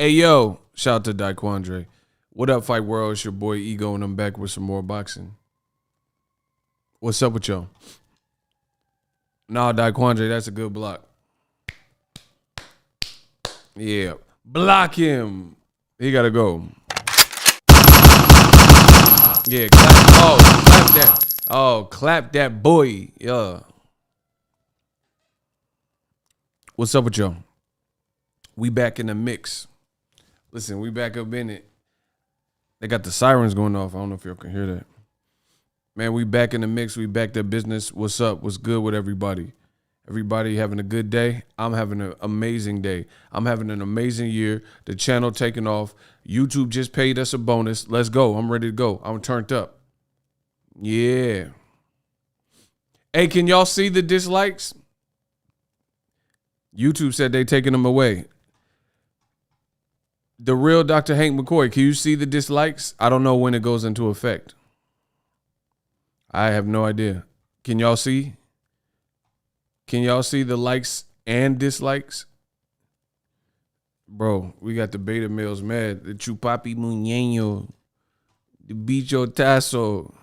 Hey, yo, shout out to Daquandre. What up, Fight World? It's your boy Ego, and I'm back with some more boxing. What's up with y'all? Nah, Daquandre, that's a good block. Yeah. Block him. He got to go. Yeah, clap. Oh, clap that. Oh, clap that boy. Yeah. What's up with y'all? We back in the mix. Listen, we back up in it. They got the sirens going off. I don't know if y'all can hear that. Man, we back in the mix. We back to business. What's up? What's good with everybody? Everybody having a good day? I'm having an amazing day. I'm having an amazing year. The channel taking off. YouTube just paid us a bonus. Let's go. I'm ready to go. I'm turned up. Yeah. Hey, can y'all see the dislikes? YouTube said they taking them away. The real Dr. Hank McCoy, can you see the dislikes? I don't know when it goes into effect. I have no idea. Can y'all see? Can y'all see the likes and dislikes? Bro, we got the beta males mad. The chupapi muñeño. The bicho tazo.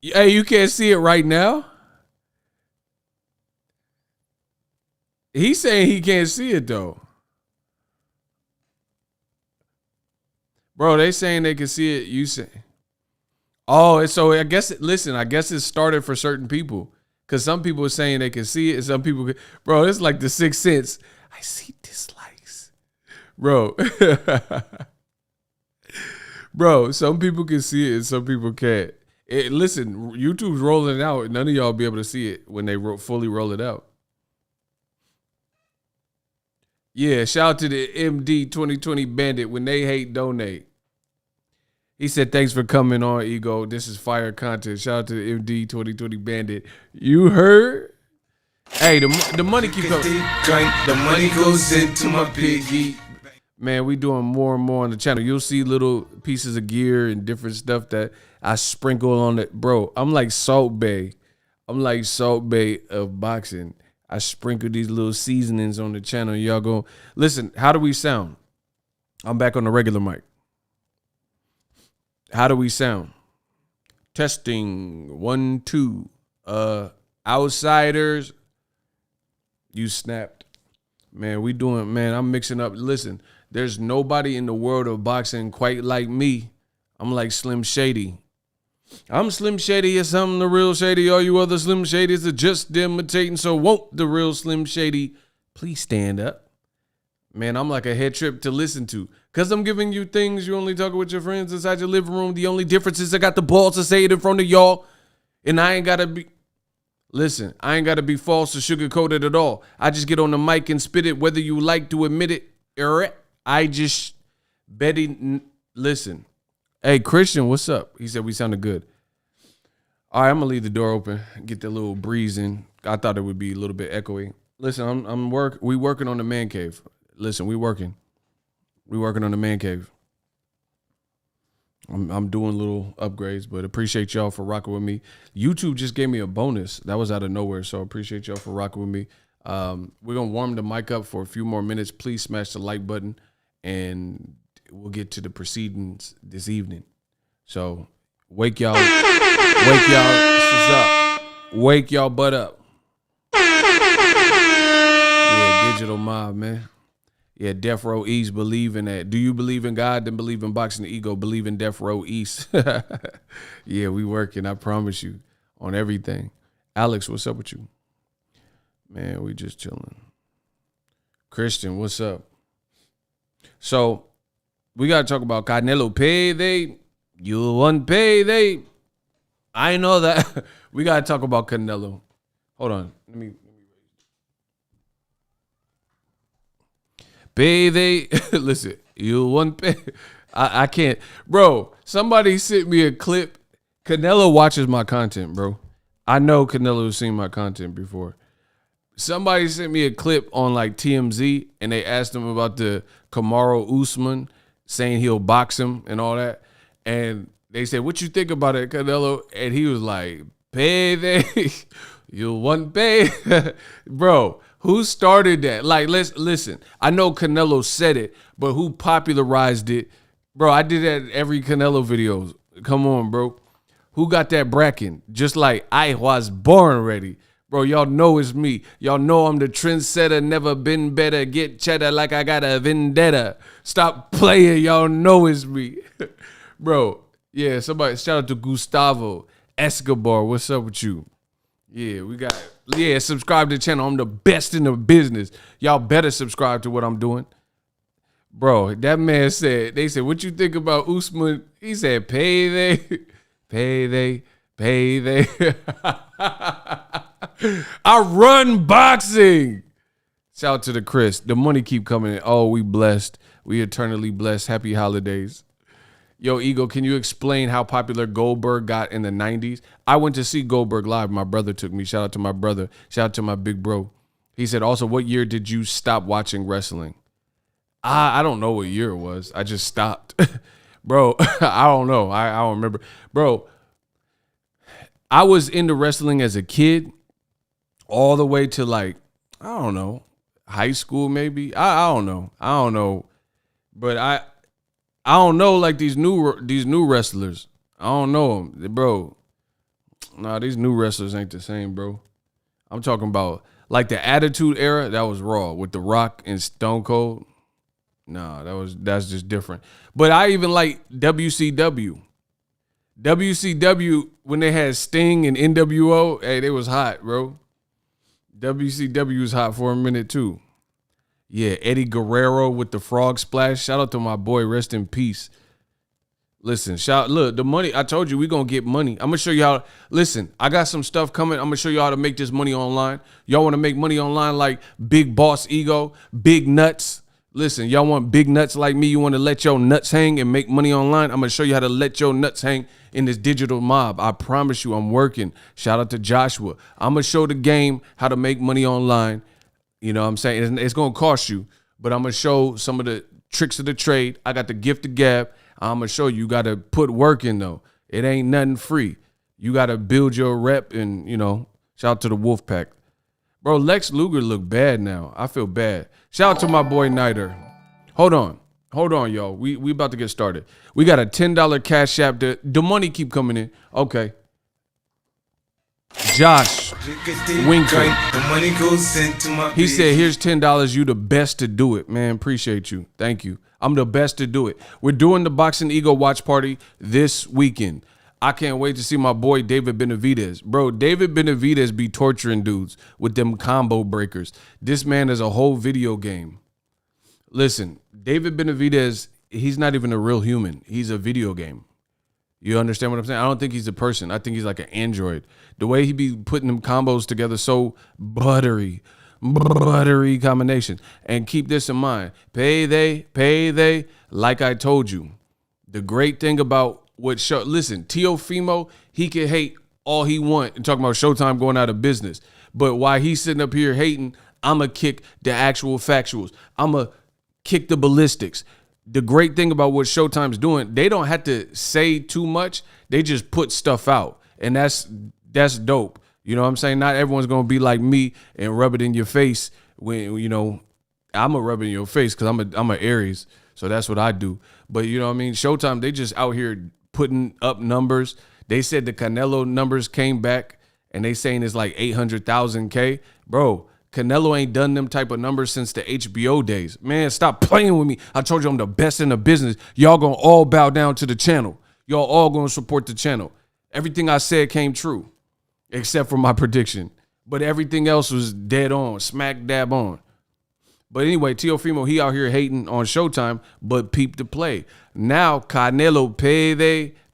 Hey, you can't see it right now? He's saying he can't see it, though. Bro, they saying they can see it. You say, oh, so I guess, listen, I guess it started for certain people. Because some people are saying they can see it, and some people, bro, it's like the Sixth Sense. I see dislikes. Bro. Bro, some people can see it and some people can't. Listen, YouTube's rolling it out. None of y'all be able to see it when they fully roll it out. Yeah, shout out to the MD 2020 Bandit. When they hate, donate. He said, thanks for coming on, Ego. This is fire content. Shout out to the MD 2020 Bandit. You heard? Hey, the money keep coming. The money goes into my piggy. Man, we doing more and more on the channel. You'll see little pieces of gear and different stuff that I sprinkle on it. Bro, I'm like Salt Bay. I'm like Salt Bay of boxing. I sprinkle these little seasonings on the channel. Y'all go, listen, how do we sound? I'm back on the regular mic. How do we sound? Testing, 1, 2. Outsiders, you snapped. Man, we doing, man, I'm mixing up. Listen, there's nobody in the world of boxing quite like me. I'm like Slim Shady. I'm Slim Shady, yes, I'm the real Shady. All you other Slim Shadys are just imitating, so won't the real Slim Shady please stand up? Man, I'm like a head trip to listen to. Because I'm giving you things you only talk with your friends inside your living room. The only difference is I got the balls to say it in front of y'all. And I ain't got to be... Listen, I ain't got to be false or sugarcoated at all. I just get on the mic and spit it, whether you like to admit it. I just... Betty... Listen. Hey, Christian, what's up? He said we sounded good. All right, I'm going to leave the door open. Get that little breeze in. I thought it would be a little bit echoey. Listen, we working on the man cave. Listen, we working on the man cave. I'm doing little upgrades, but appreciate y'all for rocking with me. YouTube just gave me a bonus. That was out of nowhere, so appreciate y'all for rocking with me. We're going to warm the mic up for a few more minutes. Please smash the like button, and we'll get to the proceedings this evening. So wake y'all butt up. Yeah, Digital Mob, man. Yeah, Death Row East, believe in that. Do you believe in God? Then believe in boxing the ego. Believe in Death Row East. Yeah, we working, I promise you, on everything. Alex, what's up with you? Man, we just chilling. Christian, what's up? So, we got to talk about Canelo payday. You want payday. I know that. We got to talk about Canelo. Hold on. Let me payday. Listen, you want pay. I can't. Bro, somebody sent me a clip. Canelo watches my content, bro. I know Canelo's seen my content before. Somebody sent me a clip on like TMZ, and they asked him about the Kamaru Usman saying he'll box him and all that. And they said, what you think about it, Canelo? And he was like, payday. You want pay? Bro, who started that? Like, let's listen. I know Canelo said it, but who popularized it? Bro, I did that in every Canelo videos. Come on, bro. Who got that bracken? Just like I was born ready. Bro, y'all know it's me. Y'all know I'm the trendsetter, never been better. Get cheddar like I got a vendetta. Stop playing, y'all know it's me. Bro, yeah, somebody, shout out to Gustavo Escobar. What's up with you? Yeah, subscribe to the channel. I'm the best in the business. Y'all better subscribe to what I'm doing. Bro, that man said, they said, what you think about Usman? He said, payday, payday, payday. I run boxing. Shout out to the Chris. The money keep coming in. Oh, we blessed. We eternally blessed. Happy holidays. Yo, Ego, can you explain how popular Goldberg got in the 90s? I went to see Goldberg live. My brother took me. Shout out to my brother. Shout out to my big bro. He said, also, what year did you stop watching wrestling? I don't know what year it was. I just stopped. Bro, I don't know. I don't remember. Bro, I was into wrestling as a kid all the way to like, I don't know, high school maybe. I don't know. I don't know. But I don't know like these new wrestlers. I don't know them. Bro, nah, these new wrestlers ain't the same, bro. I'm talking about like the Attitude Era. That was Raw with The Rock and Stone Cold. Nah, that's just different. But I even like WCW. WCW, when they had Sting and NWO, hey, they was hot, bro. WCW was hot for a minute too. Yeah, Eddie Guerrero with the frog splash. Shout out to my boy, rest in peace. Listen, look, the money, I told you we gonna get money. I'm gonna show you how, listen, I got some stuff coming. I'm gonna show you how to make this money online. Y'all wanna make money online like Big Boss Ego, Big Nuts. Listen, y'all want big nuts like me? You wanna let your nuts hang and make money online? I'm gonna show you how to let your nuts hang in this digital mob. I promise you I'm working. Shout out to Joshua. I'm gonna show the game how to make money online. You know what I'm saying? It's gonna cost you, but I'm gonna show some of the tricks of the trade. I got the gift of gab. I'm going to show you got to put work in, though. It ain't nothing free. You got to build your rep and, shout out to the Wolf Pack. Bro, Lex Luger look bad now. I feel bad. Shout out to my boy Niter. Hold on, y'all. We about to get started. We got a $10 Cash App. The money keep coming in. Okay. Josh Winkler. He said, here's $10. You the best to do it, man. Appreciate you. Thank you. I'm the best to do it. We're doing the Boxing Ego watch party this weekend. I can't wait to see my boy David Benavidez. Bro, David Benavidez be torturing dudes with them combo breakers. This man is a whole video game. Listen, David Benavidez, he's not even a real human. He's a video game. You understand what I'm saying? I don't think he's a person. I think he's like an android. The way he be putting them combos together so buttery combination. And keep this in mind. Payday, like I told you. The great thing about listen, Teofimo, he can hate all he want and talk about Showtime going out of business. But while he's sitting up here hating, I'ma kick the actual factuals. I'ma kick the ballistics. The great thing about what Showtime's doing, they don't have to say too much. They just put stuff out. And that's dope. You know what I'm saying? Not everyone's going to be like me and rub it in your face when, I'm going to rub it in your face because I'm a Aries. So that's what I do. But you know what I mean? Showtime, they just out here putting up numbers. They said the Canelo numbers came back and they saying it's like 800,000 K. Bro, Canelo ain't done them type of numbers since the HBO days. Man, stop playing with me. I told you I'm the best in the business. Y'all going to all bow down to the channel. Y'all all going to support the channel. Everything I said came true. Except for my prediction. But everything else was dead on, smack dab on. But anyway, Teofimo, he out here hating on Showtime, but peep the play. Now, Canelo,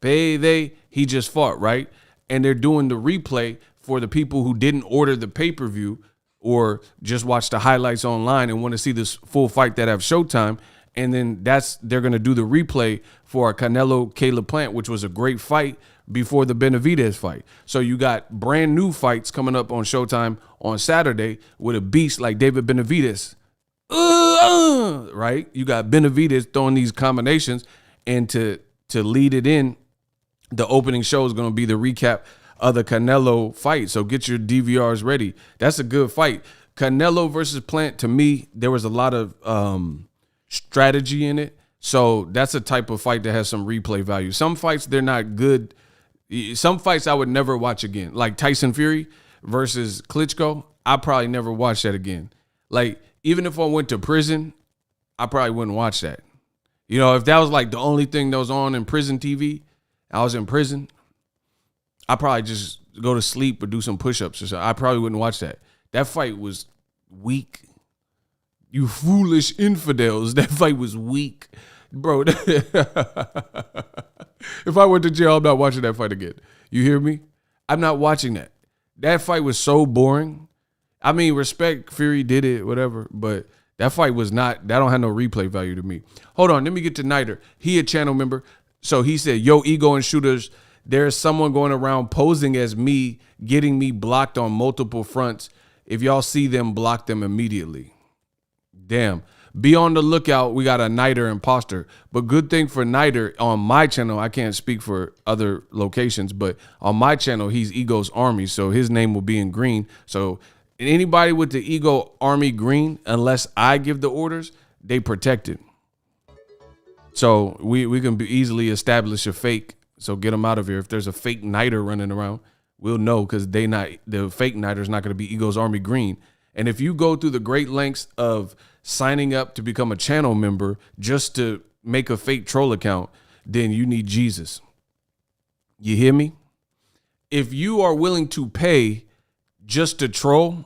payday, he just fought, right? And they're doing the replay for the people who didn't order the pay-per-view or just watch the highlights online and want to see this full fight that have Showtime. And then they're going to do the replay for Canelo Caleb Plant, which was a great fight before the Benavidez fight. So you got brand new fights coming up on Showtime on Saturday with a beast like David Benavidez. Right? You got Benavidez throwing these combinations, and to lead it in, the opening show is going to be the recap of the Canelo fight. So get your DVRs ready. That's a good fight. Canelo versus Plant, to me, there was a lot of strategy in it. So that's a type of fight that has some replay value. Some fights, they're not good. Some fights I would never watch again. Like Tyson Fury versus Klitschko, I probably never watch that again. Like, even if I went to prison, I probably wouldn't watch that. You know, if that was like the only thing that was on in prison TV, I was in prison, I probably just go to sleep or do some push-ups or something. I probably wouldn't watch that. That fight was weak. You foolish infidels. That fight was weak. Bro, if I went to jail, I'm not watching that fight again. You hear me? I'm not watching that. That fight was so boring. I mean, respect, Fury did it, whatever, but that fight was not, that don't have no replay value to me. Hold on, let me get to Niter. He a channel member. So he said, yo, Ego and Shooters, there's someone going around posing as me, getting me blocked on multiple fronts. If y'all see them, block them immediately. Damn. Be on the lookout. We got a Niter imposter. But good thing for Niter on my channel, I can't speak for other locations, but on my channel, he's Ego's Army. So his name will be in green. So anybody with the Ego Army green, unless I give the orders, they protected. So we can easily establish a fake. So get them out of here. If there's a fake Niter running around, we'll know because the fake Niter's not going to be Ego's Army green. And if you go through the great lengths of signing up to become a channel member just to make a fake troll account, then you need Jesus. You hear me? If you are willing to pay just to troll,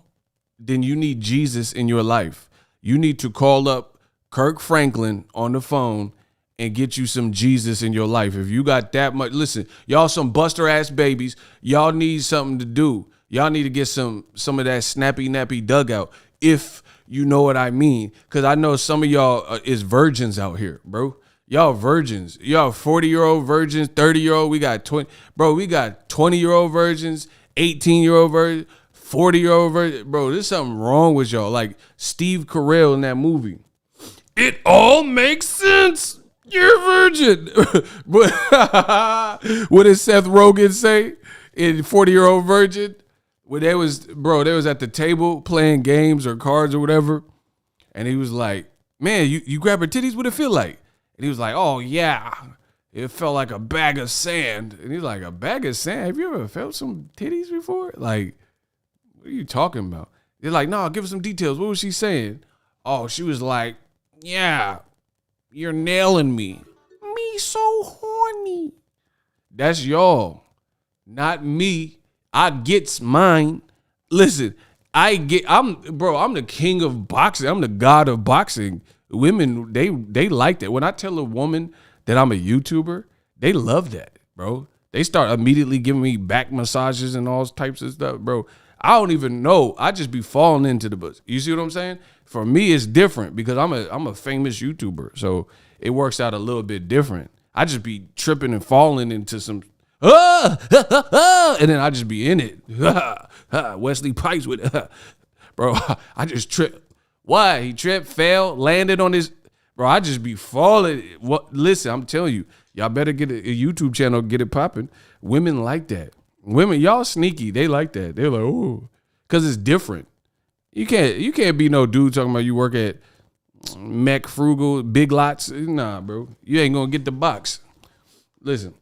then you need Jesus in your life. You need to call up Kirk Franklin on the phone and get you some Jesus in your life. If you got that much, listen, y'all some buster ass babies, y'all need something to do. Y'all need to get some of that snappy nappy dugout, if you know what I mean. Because I know some of y'all is virgins out here, bro. Y'all virgins. Y'all 40-year-old virgins, 30-year-old. We got 20. Bro, we got 20-year-old virgins, 18-year-old virgins, 40-year-old virgins. Bro, there's something wrong with y'all. Like Steve Carell in that movie. It all makes sense. You're a virgin. What did Seth Rogen say in 40-year-old virgin? When they was at the table playing games or cards or whatever. And he was like, man, you grab her titties, what it feel like? And he was like, oh yeah, it felt like a bag of sand. And he's like, a bag of sand? Have you ever felt some titties before? Like, what are you talking about? They're like, no, give us some details. What was she saying? Oh, she was like, yeah, you're nailing me. Me so horny. That's y'all, not me. I gets mine. Listen, I'm the king of boxing. I'm the god of boxing. Women, they like that. When I tell a woman that I'm a YouTuber, they love that, bro. They start immediately giving me back massages and all types of stuff, bro. I don't even know. I just be falling into the bus. You see what I'm saying? For me, it's different because I'm a famous YouTuber, so it works out a little bit different. I just be tripping and falling into some, and then I just be in it. Wesley Pipes with, bro. I just trip. Why? He tripped, fell, landed on his, bro. I just be falling. What? Listen, I'm telling you, y'all better get a YouTube channel, get it popping. Women like that. Women, y'all sneaky. They like that. They're like, oh, because it's different. You can't be no dude talking about you work at Mech Frugal, Big Lots. Nah, bro. You ain't gonna get the box. Listen,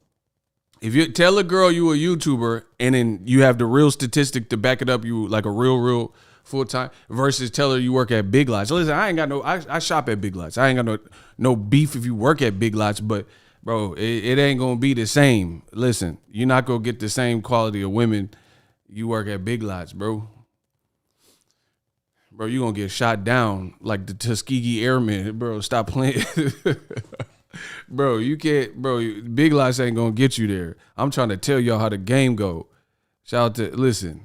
if you tell a girl you a YouTuber and then you have the real statistic to back it up, you like a real full time, versus tell her you work at Big Lots. Listen, I ain't got no. I shop at Big Lots. I ain't got no beef if you work at Big Lots, but bro, it ain't gonna be the same. Listen, you're not gonna get the same quality of women you work at Big Lots, bro. Bro, you gonna get shot down like the Tuskegee Airmen. Bro, stop playing. Bro, you can't, bro, Big Lots ain't gonna get you there. I'm trying to tell y'all how the game go. Shout out to, listen,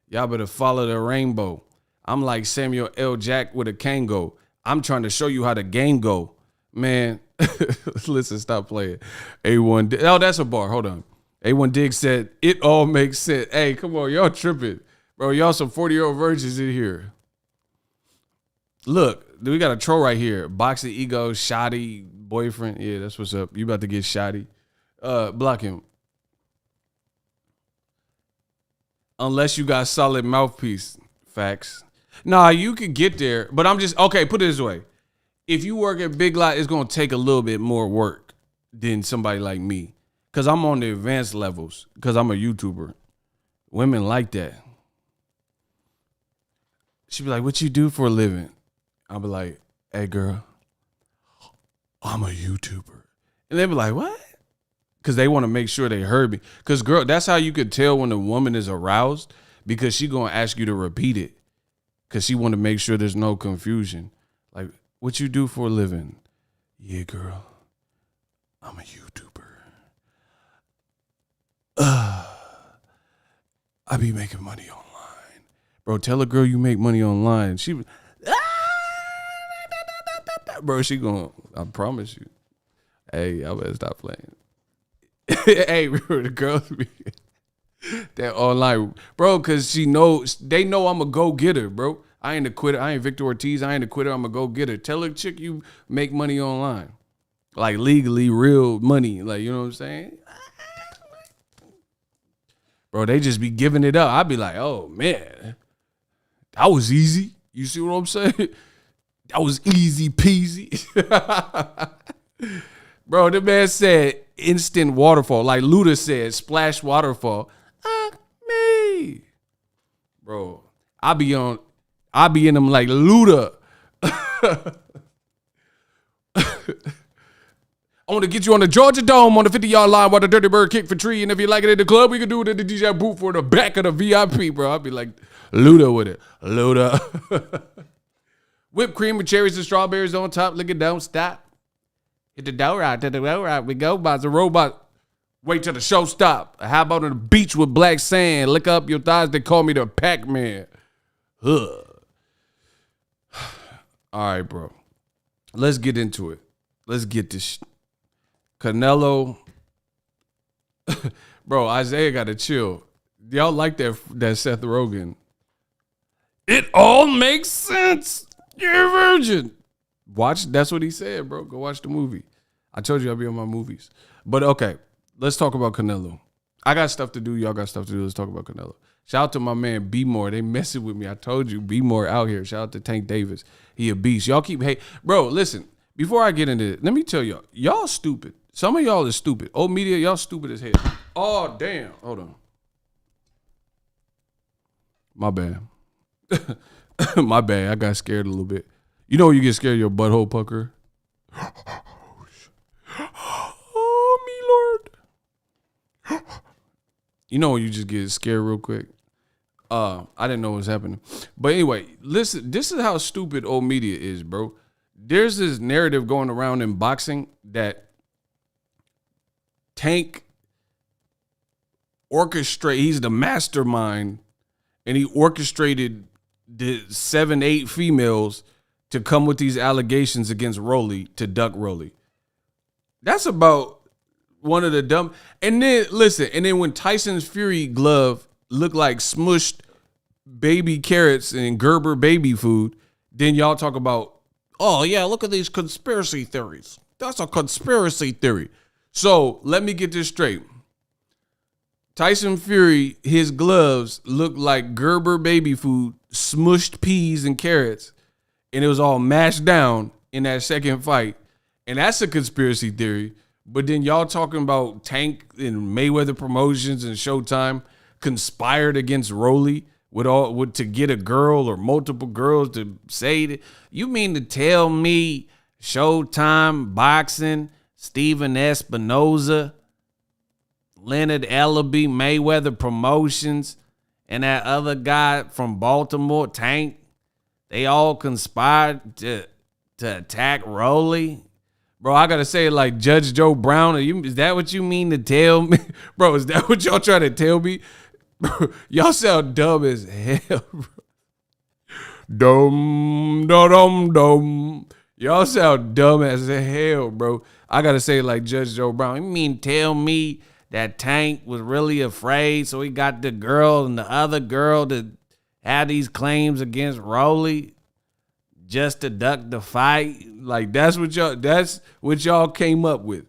y'all better follow the rainbow. I'm like Samuel L. Jack with a Kango. I'm trying to show you how the game go. Man, listen, stop playing. A1, oh, that's a bar. Hold on. A1 Diggs said, it all makes sense. Hey, come on, y'all tripping. Bro, y'all some 40-year-old virgins in here. Look, we got a troll right here. Boxing ego, shoddy boyfriend. Yeah, that's what's up. You about to get shoddy. Block him. Unless you got solid mouthpiece. Facts. Nah, you could get there, but I'm just, okay, put it this way. If you work at Big Lot, it's going to take a little bit more work than somebody like me. Because I'm on the advanced levels. Because I'm a YouTuber. Women like that. She be like, what you do for a living? I'll be like, hey, girl, I'm a YouTuber. And they be like, what? Because they want to make sure they heard me. Because, girl, that's how you could tell when a woman is aroused. Because she going to ask you to repeat it. Because she want to make sure there's no confusion. Like, what you do for a living? Yeah, girl, I'm a YouTuber. I be making money online. Bro, tell a girl you make money online. She bro, she gonna, I promise you. Hey, I better stop playing. Hey, bro, the girls be that online, bro, because they know I'm a go-getter, bro. I ain't a quitter. I ain't Victor Ortiz. I ain't a quitter. I'm a go-getter. Tell a chick you make money online. Like legally, real money. Like, you know what I'm saying? Bro, they just be giving it up. I be like, oh, man, that was easy. You see what I'm saying? That was easy peasy. Bro, the man said instant waterfall. Like Luda said, splash waterfall. Me. Bro, I be in them like Luda. I want to get you on the Georgia Dome on the 50-yard line while the Dirty Bird kick for tree. And if you like it at the club, we can do it at the DJ booth for the back of the VIP, bro. I'll be like Luda with it. Luda. Whipped cream with cherries and strawberries on top. Look it, don't stop. Hit the door out. To the door out. We go by the robot. Wait till the show stop. How about on the beach with black sand? Lick up your thighs. They call me the Pac-Man. Ugh. All right, bro. Let's get into it. Let's get this Canelo. Bro, Isaiah got to chill. Y'all like that Seth Rogen. It all makes sense. You're a virgin. Watch. That's what he said, bro. Go watch the movie. I told you I'll be on my movies. But okay, let's talk about Canelo. I got stuff to do. Y'all got stuff to do. Let's talk about Canelo. Shout out to my man B More. They messing with me. I told you B More out here. Shout out to Tank Davis. He a beast. Y'all keep hate. Bro, listen. Before I get into it, let me tell y'all stupid. Some of y'all is stupid. Old media, y'all stupid as hell. Oh, damn. Hold on. My bad. My bad. I got scared a little bit. You know when you get scared, your butthole pucker? Oh, me Lord. You know when you just get scared real quick? I didn't know what was happening. But anyway, listen, this is how stupid old media is, bro. There's this narrative going around in boxing that Tank he's the mastermind, and he orchestrated the 7-8 females to come with these allegations against Rolly to duck Rolly. That's about one of the dumb. And then listen, and then when Tyson's Fury glove looked like smushed baby carrots and Gerber baby food, then y'all talk about, oh yeah, look at these conspiracy theories. That's a conspiracy theory. So let me get this straight. Tyson Fury, his gloves looked like Gerber baby food, smushed peas and carrots, and it was all mashed down in that second fight. And that's a conspiracy theory. But then y'all talking about Tank and Mayweather Promotions and Showtime conspired against Rolly to get a girl or multiple girls to say that. You mean to tell me Showtime, boxing, Steven Espinoza, Leonard Ellaby, Mayweather Promotions, and that other guy from Baltimore, Tank, they all conspired to attack Rolly? Bro, I got to say it like Judge Joe Brown. Is that what you mean to tell me? Bro, is that what y'all trying to tell me? Bro, y'all sound dumb as hell, bro. Dum. Y'all sound dumb as hell, bro. I got to say it like Judge Joe Brown. You mean tell me that Tank was really afraid, so he got the girl and the other girl to have these claims against Rolly just to duck the fight? Like, that's what y'all came up with.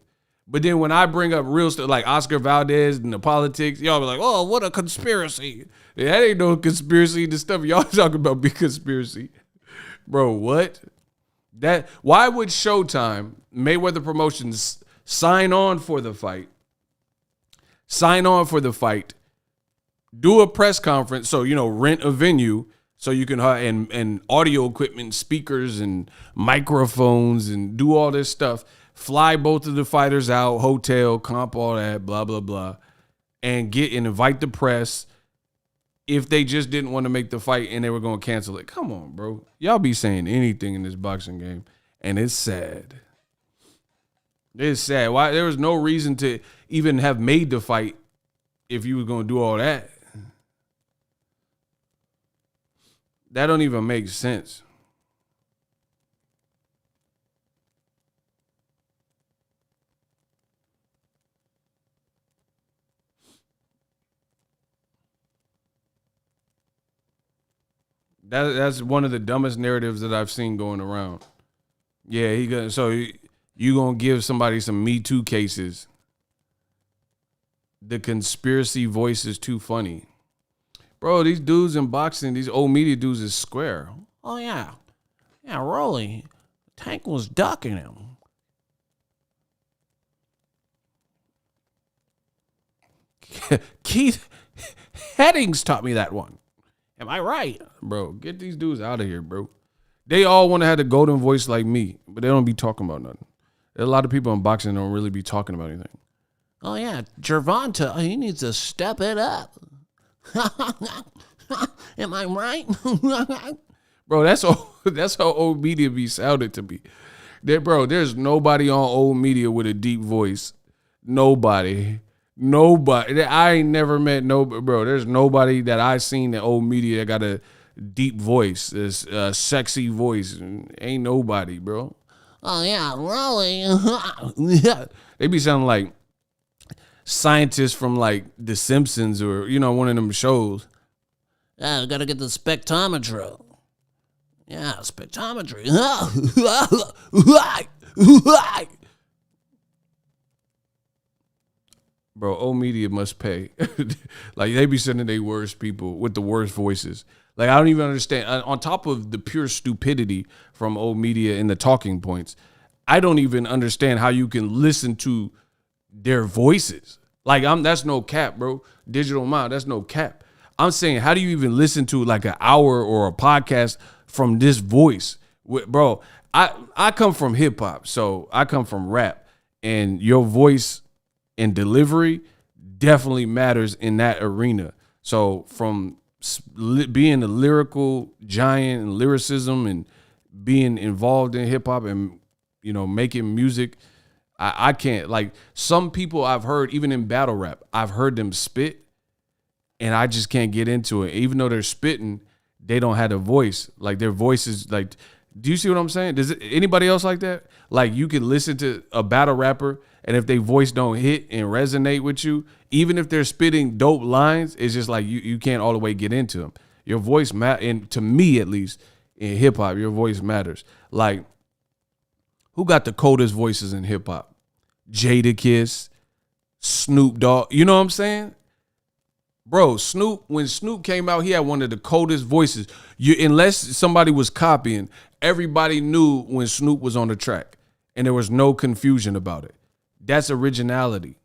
But then when I bring up real stuff like Oscar Valdez and the politics, y'all be like, oh, what a conspiracy. That ain't no conspiracy. The stuff y'all talking about be conspiracy. Bro, what? Why would Showtime, Mayweather Promotions, sign on for the fight, do a press conference, so, rent a venue so you can and audio equipment, speakers and microphones and do all this stuff, fly both of the fighters out, hotel, comp, all that, blah, blah, blah, and invite the press if they just didn't want to make the fight and they were going to cancel it. Come on, bro. Y'all be saying anything in this boxing game, and it's sad. It's sad. Why? There was no reason to even have made the fight if you were going to do all that. That don't even make sense. That's one of the dumbest narratives that I've seen going around. Yeah, you gonna give somebody some Me Too cases. The conspiracy voice is too funny. Bro, these dudes in boxing, these old media dudes is square. Oh, yeah. Yeah, Rolly. Tank was ducking him. Keith Headings taught me that one. Am I right? Bro, get these dudes out of here, bro. They all want to have the golden voice like me, but they don't be talking about nothing. A lot of people in boxing don't really be talking about anything. Oh, yeah, Gervonta, he needs to step it up. Am I right? Bro, that's how old media be sounded to me. There's nobody on old media with a deep voice. Nobody. I ain't never met bro. There's nobody that I seen in old media that got a deep voice, this sexy voice. Ain't nobody, bro. Oh, yeah, really? They be sounding like scientists from like The Simpsons or, one of them shows. Yeah, gotta get the spectrometer. Yeah, spectrometry. Bro, old media must pay. Like, they be sending their worst people with the worst voices. Like, I don't even understand. On top of the pure stupidity from old media and the talking points, I don't even understand how you can listen to their voices. Like, that's no cap, bro. Digital Mind, that's no cap. I'm saying, how do you even listen to like an hour or a podcast from this voice? Bro, I come from hip hop, so I come from rap, and your voice and delivery definitely matters in that arena. So from being a lyrical giant and lyricism and being involved in hip hop and, making music, I can't, like, some people I've heard, even in battle rap, I've heard them spit and I just can't get into it. Even though they're spitting, they don't have a voice. Like, their voice is like, do you see what I'm saying? Does anybody else like that? Like, you can listen to a battle rapper, and if their voice don't hit and resonate with you, even if they're spitting dope lines, it's just like you can't all the way get into them. Your voice and to me at least, in hip hop, your voice matters. Like, who got the coldest voices in hip hop? Jadakiss, Snoop Dogg. You know what I'm saying? Bro, when Snoop came out, he had one of the coldest voices. Unless somebody was copying, everybody knew when Snoop was on the track, and there was no confusion about it. That's originality.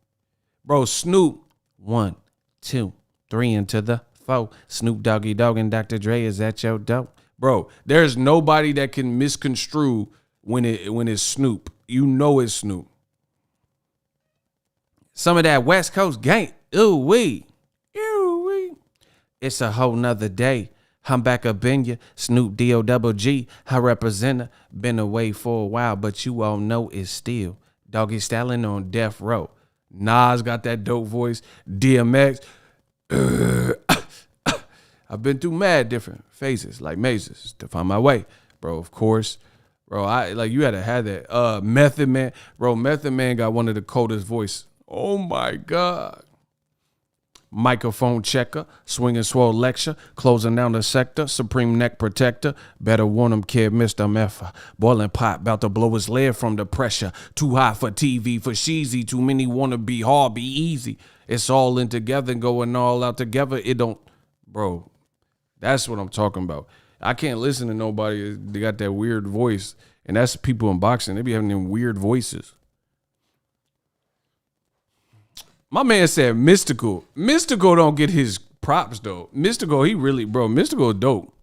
Bro, Snoop, 1, 2, 3 into the 4. Snoop Doggy Dogg and Dr. Dre is at your door. Bro, there's nobody that can misconstrue when it's Snoop. You know it's Snoop. Some of that West Coast gang. Ooh wee. It's a whole nother day. I'm back up in ya. Snoop D-O-double-G. I represent her. Been away for a while, but you all know it's still Doggy Stylin' on death row. Nas got that dope voice. DMX. I've been through mad different phases, like mazes, to find my way. Bro, of course. Bro, you had to have that. Method Man. Bro, Method Man got one of the coldest voice. Oh, my God. Microphone checker, swinging swole lecture, closing down the sector, supreme neck protector. Better warn him, kid, Mr. Meffa. Boiling pot, about to blow his lid from the pressure. Too high for TV, for sheezy. Too many wanna be hard, be easy. It's all in together and going all out together. It don't, bro. That's what I'm talking about. I can't listen to nobody. They got that weird voice, and that's people in boxing. They be having them weird voices. My man said Mystical. Mystical don't get his props, though. Mystical, Mystical dope.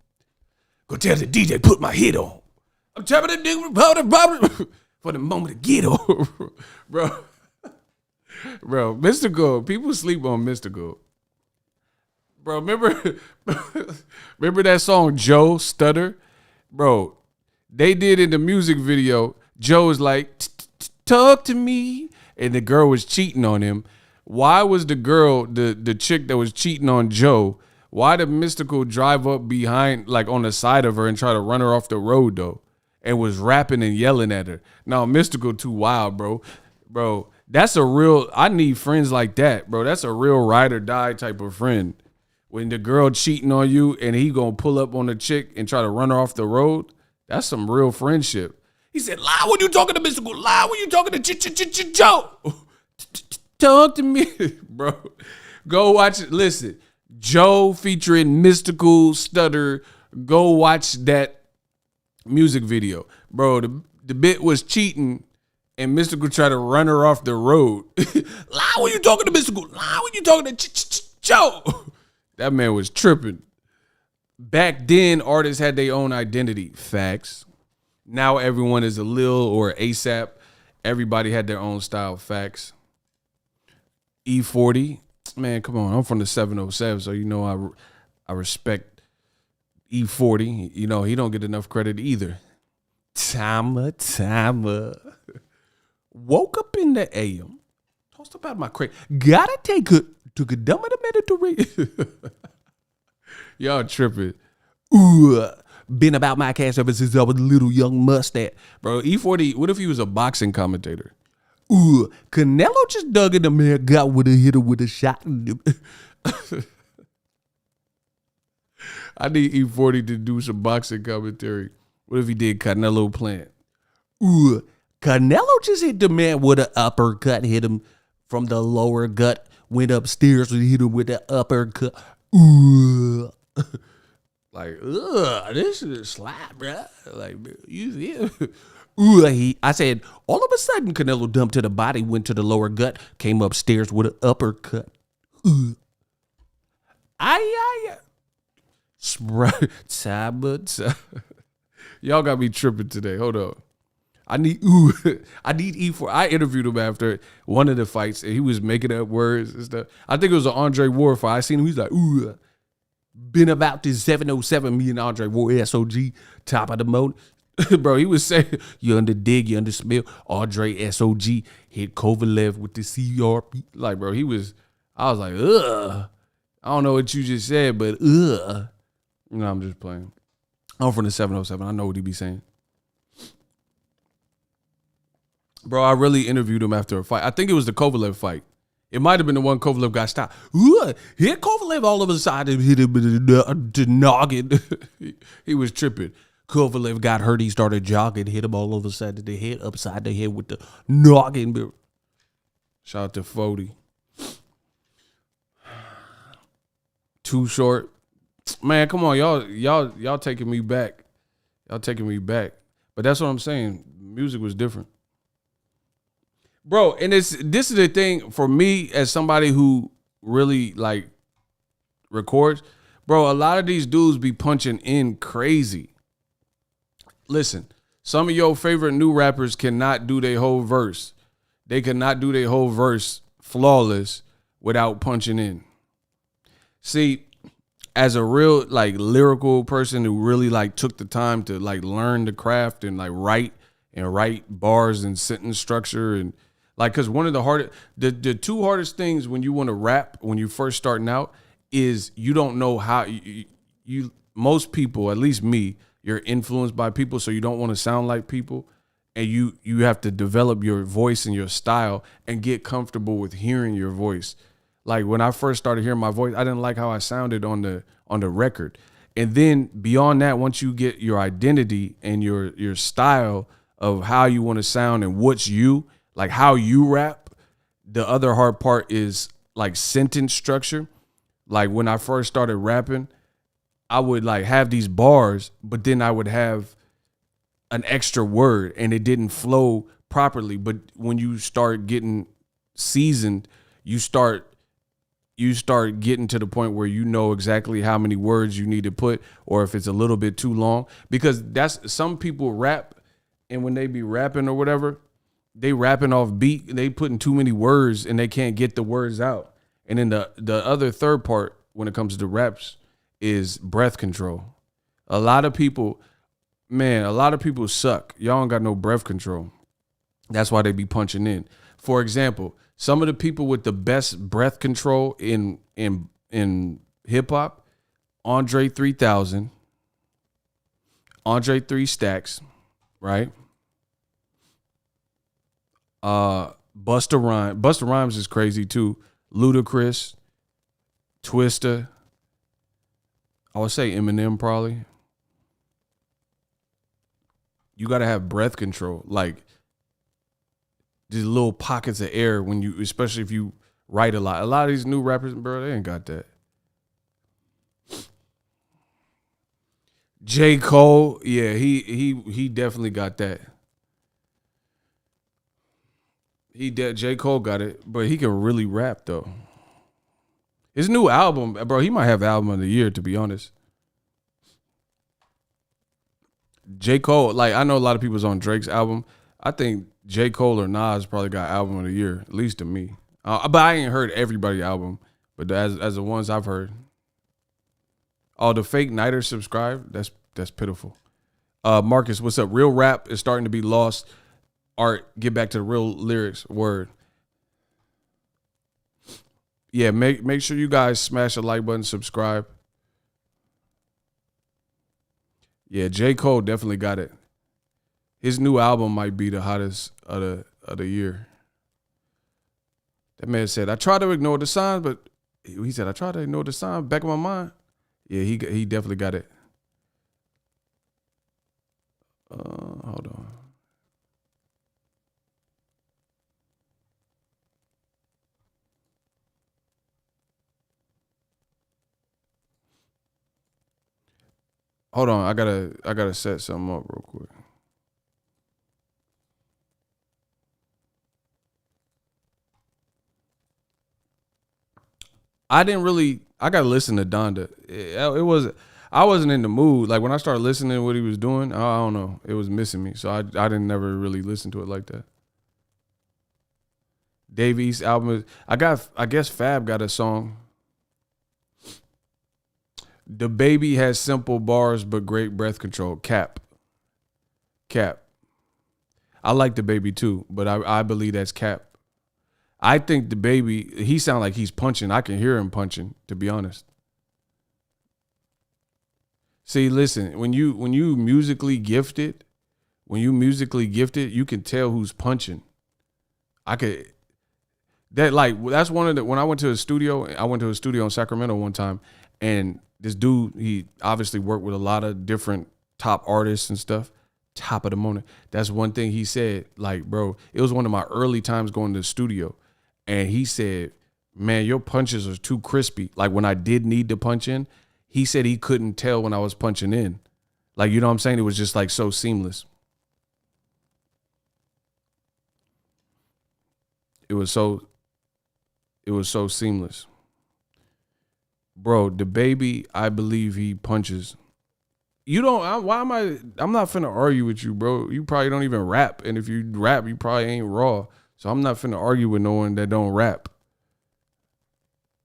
Go tell the DJ, put my hit on. I'm tapping the nigga for the moment to get on. Bro, Mystical, people sleep on Mystical. Bro, remember that song, Joe Stutter? Bro, they did in the music video, Joe was like, talk to me. And the girl was cheating on him. Why was the girl, the chick that was cheating on Joe, why did Mystical drive up behind, like on the side of her and try to run her off the road, though? And was rapping and yelling at her. No, Mystical too wild, bro. Bro, I need friends like that, bro. That's a real ride or die type of friend. When the girl cheating on you and he gonna pull up on the chick and try to run her off the road, that's some real friendship. He said, lie when you talking to Mystical. Lie when you talking to Joe. Talk to me, bro. Go watch it. Listen, Joe featuring Mystical Stutter. Go watch that music video, bro. The bit was cheating, and Mystical tried to run her off the road. Lie when you talking to Mystical. Lie when you talking to Joe. That man was tripping. Back then, artists had their own identity. Facts. Now everyone is a Lil or ASAP. Everybody had their own style. Facts. E40. Man, come on. I'm from the 707, so you know I respect E40. You know, he don't get enough credit either. Timer. Woke up in the AM. Tossed up out my crate. Gotta took a dumb in a minute to read. Y'all tripping. Ooh, been about my cash ever since I was a little young mustache. Bro, E40, what if he was a boxing commentator? Ooh, Canelo just dug in the man, got with a hitter with a shot. I need E40 to do some boxing commentary. What if he did Canelo Plant? Ooh, Canelo just hit the man with an uppercut, hit him from the lower gut, went upstairs and hit him with the uppercut. Ooh. Like, ugh, this is slap, bro. Like, you feel? Ooh, I said, all of a sudden, Canelo dumped to the body, went to the lower gut, came upstairs with an uppercut. Ooh. Y'all got me tripping today. Hold on. I need E4. I interviewed him after one of the fights, and he was making up words and stuff. I think it was an Andre Ward fight. I seen him. He's like, ooh, been about this 707, me and Andre Ward, SOG, top of the moat. Bro, he was saying, you under dig, you under smell. Andre SOG hit Kovalev with the CRP. Like, bro, I was like, ugh. I don't know what you just said, but ugh. No, I'm just playing. I'm from the 707. I know what he be saying. Bro, I really interviewed him after a fight. I think it was the Kovalev fight. It might have been the one Kovalev got stopped. Ooh, hit Kovalev all of a sudden, hit him in the noggin. He was tripping. Kovalev got hurt. He started jogging, hit him all over the side of the head, upside the head with the noggin. Shout out to 40. Too short. Man, come on, y'all taking me back. Y'all taking me back. But that's what I'm saying. Music was different. Bro, and this is the thing for me as somebody who really like records. Bro, a lot of these dudes be punching in crazy. Listen, some of your favorite new rappers cannot do their whole verse. They cannot do their whole verse flawless without punching in. See, as a real like lyrical person who really like took the time to like learn the craft and like write bars and sentence structure and like, cause one of the hardest, the two hardest things when you want to rap when you first starting out is you don't know how you most people, at least me, you're influenced by people, so you don't want to sound like people, and you have to develop your voice and your style and get comfortable with hearing your voice. Like when I first started hearing my voice, I didn't like how I sounded on the record. And then beyond that, once you get your identity and your style of how you want to sound and what's you, like how you rap, the other hard part is like sentence structure. Like when I first started rapping, I would like have these bars, but then I would have an extra word and it didn't flow properly. But when you start getting seasoned, you start getting to the point where you know exactly how many words you need to put, or if it's a little bit too long. Because that's some people rap, and when they be rapping or whatever, they rapping off beat, they putting too many words and they can't get the words out. And then the other third part when it comes to raps is breath control. A lot of people suck. Y'all don't got no breath control. That's why they be punching in. For example, some of the people with the best breath control in hip hop, Andre 3000, Andre 3 Stacks, right? Busta Rhymes. Busta Rhymes is crazy too. Ludacris, Twista. I would say Eminem probably. You gotta have breath control, like these little pockets of air when you, especially if you write a lot. A lot of these new rappers, bro, they ain't got that. J. Cole, yeah, he definitely got that. J. Cole got it, but he can really rap though. His new album, bro, he might have album of the year, to be honest. J. Cole, like I know a lot of people's on Drake's album. I think J. Cole or Nas probably got album of the year, at least to me. But I ain't heard everybody's album. But as the ones I've heard. Oh, the fake Nighters subscribe? That's pitiful. Marcus, what's up? Real rap is starting to be lost. Art, get back to the real lyrics. Word. Yeah, make sure you guys smash the like button, subscribe. Yeah, J. Cole definitely got it. His new album might be the hottest of the year. That man said, I try to ignore the signs, but he said, I try to ignore the signs back in my mind. Yeah, he definitely got it. Hold on. Hold on, I gotta set something up real quick. I gotta listen to Donda. I wasn't in the mood. Like when I started listening to what he was doing, I don't know. It was missing me. So I didn't never really listen to it like that. Dave East album I guess Fab got a song. The Baby has simple bars but great breath control. Cap. I like The Baby too, but I believe that's Cap. I think The Baby, he sound like he's punching. I can hear him punching, to be honest. See, listen, when you musically gifted, you can tell who's punching. That's one of the, when I went to a studio in Sacramento one time, and this dude, he obviously worked with a lot of different top artists and stuff. Top of the morning. That's one thing he said. Like, bro, it was one of my early times going to the studio. And he said, man, your punches are too crispy. Like when I did need to punch in, he said he couldn't tell when I was punching in. Like, you know what I'm saying? It was just like so seamless. It was so seamless. Bro, The Baby, I believe he punches. I'm not finna argue with you, bro. You probably don't even rap. And if you rap, you probably ain't raw. So I'm not finna argue with no one that don't rap.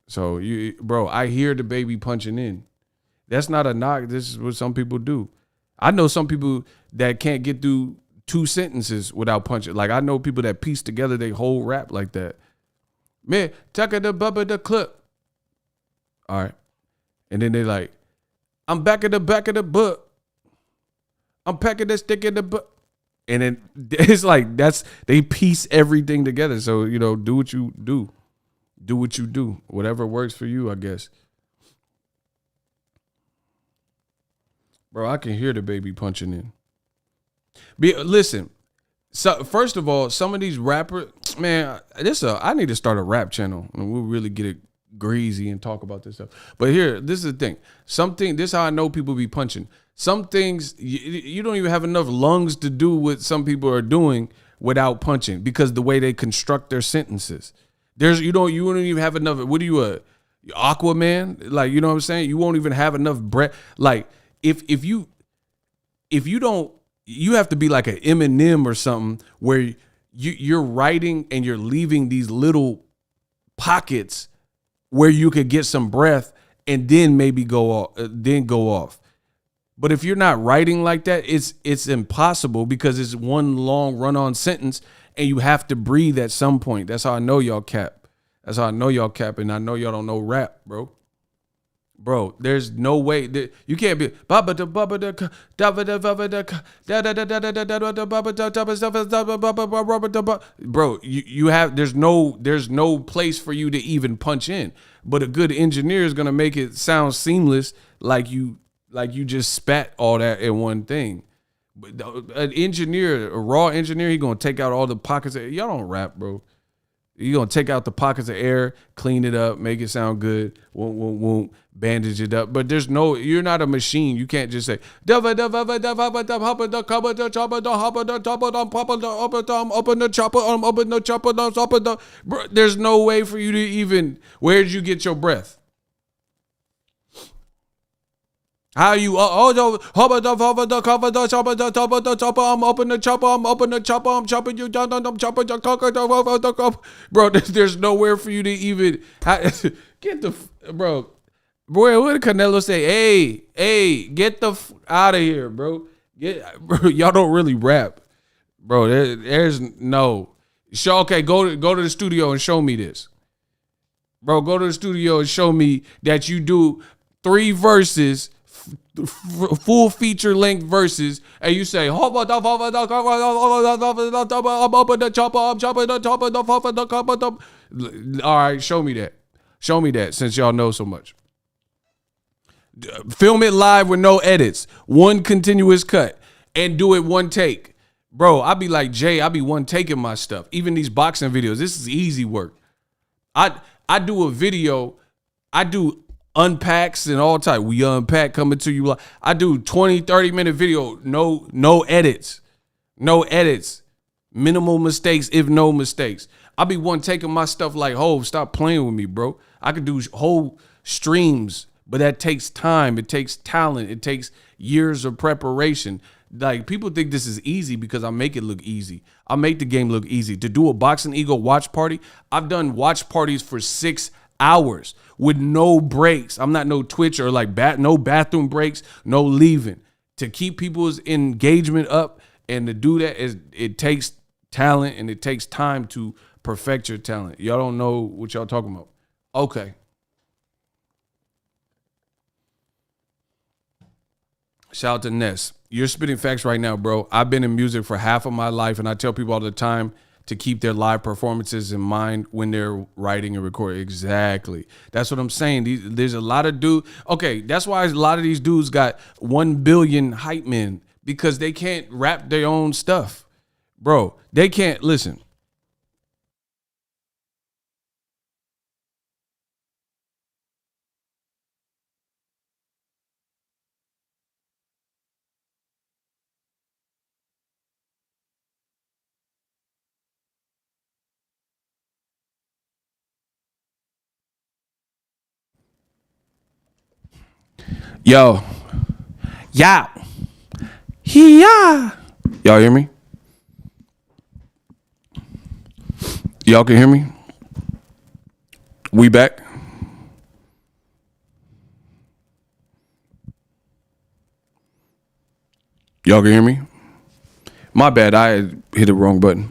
So bro, I hear The Baby punching in. That's not a knock. This is what some people do. I know some people that can't get through 2 sentences without punching. Like I know people that piece together their whole rap like that. Man, tucker the bubba the clip. All right. And then they like, I'm back at the back of the book. I'm packing that stick in the book. And then it's like, they piece everything together. So, do what you do. Do what you do. Whatever works for you, I guess. Bro, I can hear The Baby punching in. Listen, so first of all, some of these rappers, man, I need to start a rap channel and we'll really get it greasy and talk about this stuff. But here, this is the thing. This is how I know people be punching. Some things you don't even have enough lungs to do what some people are doing without punching because the way they construct their sentences. You don't even have enough. What are you, Aquaman? Like, you know what I'm saying? You won't even have enough breath. Like if you don't, you have to be like an Eminem or something where you're writing and you're leaving these little pockets where you could get some breath and then maybe go off. But if you're not writing like that, it's impossible because it's one long run-on sentence and you have to breathe at some point. That's how I know y'all cap. That's how I know y'all cap, and I know y'all don't know rap, bro. Bro, there's no way that you can't be bro. You have there's no place for you to even punch in. But a good engineer is gonna make it sound seamless, like you just spat all that in one thing. But a raw engineer, he gonna take out all the pockets. Y'all don't rap, bro. You're going to take out the pockets of air, clean it up, make it sound good, won't bandage it up. But you're not a machine. You can't just say, bro, there's no way for you to even, where'd you get your breath? How you? I'm open the chopper. I'm open the chopper. I'm chopping you down. I'm chopping your bro. There's nowhere for you to even get the bro. Boy, what did Canelo say? Hey, get the out of here, bro. Bro, y'all don't really rap, bro. There's no. Okay, go to the studio and show me this, bro. Go to the studio and show me that you do 3 verses, full feature length verses, and you say, all right, show me that. Show me that since y'all know so much. Film it live with no edits, one continuous cut, and do it one take. Bro, I be like Jay, I be one taking my stuff. Even these boxing videos, this is easy work. I do a video, I do unpacks and all type. We unpack coming to you. I do 20, 30-minute video, no edits. No edits. Minimal mistakes, if no mistakes. I be one taking my stuff like, stop playing with me, bro. I could do whole streams, but that takes time. It takes talent. It takes years of preparation. Like, people think this is easy because I make it look easy. I make the game look easy. To do a Boxing Ego watch party, I've done watch parties for 6 hours with no breaks. I'm not no Twitch or like no bathroom breaks, no leaving. To keep people's engagement up and to do that, it takes talent and it takes time to perfect your talent. Y'all don't know what y'all talking about. Okay. Shout out to Ness. You're spitting facts right now, bro. I've been in music for half of my life, and I tell people all the time to keep their live performances in mind when they're writing and recording. Exactly. That's what I'm saying. There's a lot of dudes. Okay, that's why a lot of these dudes got 1 billion hype men, because they can't rap their own stuff. Bro, they can't. Listen. Yo. Yeah. Yeah. Y'all hear me? Y'all can hear me? We back? Y'all can hear me? My bad, I hit the wrong button.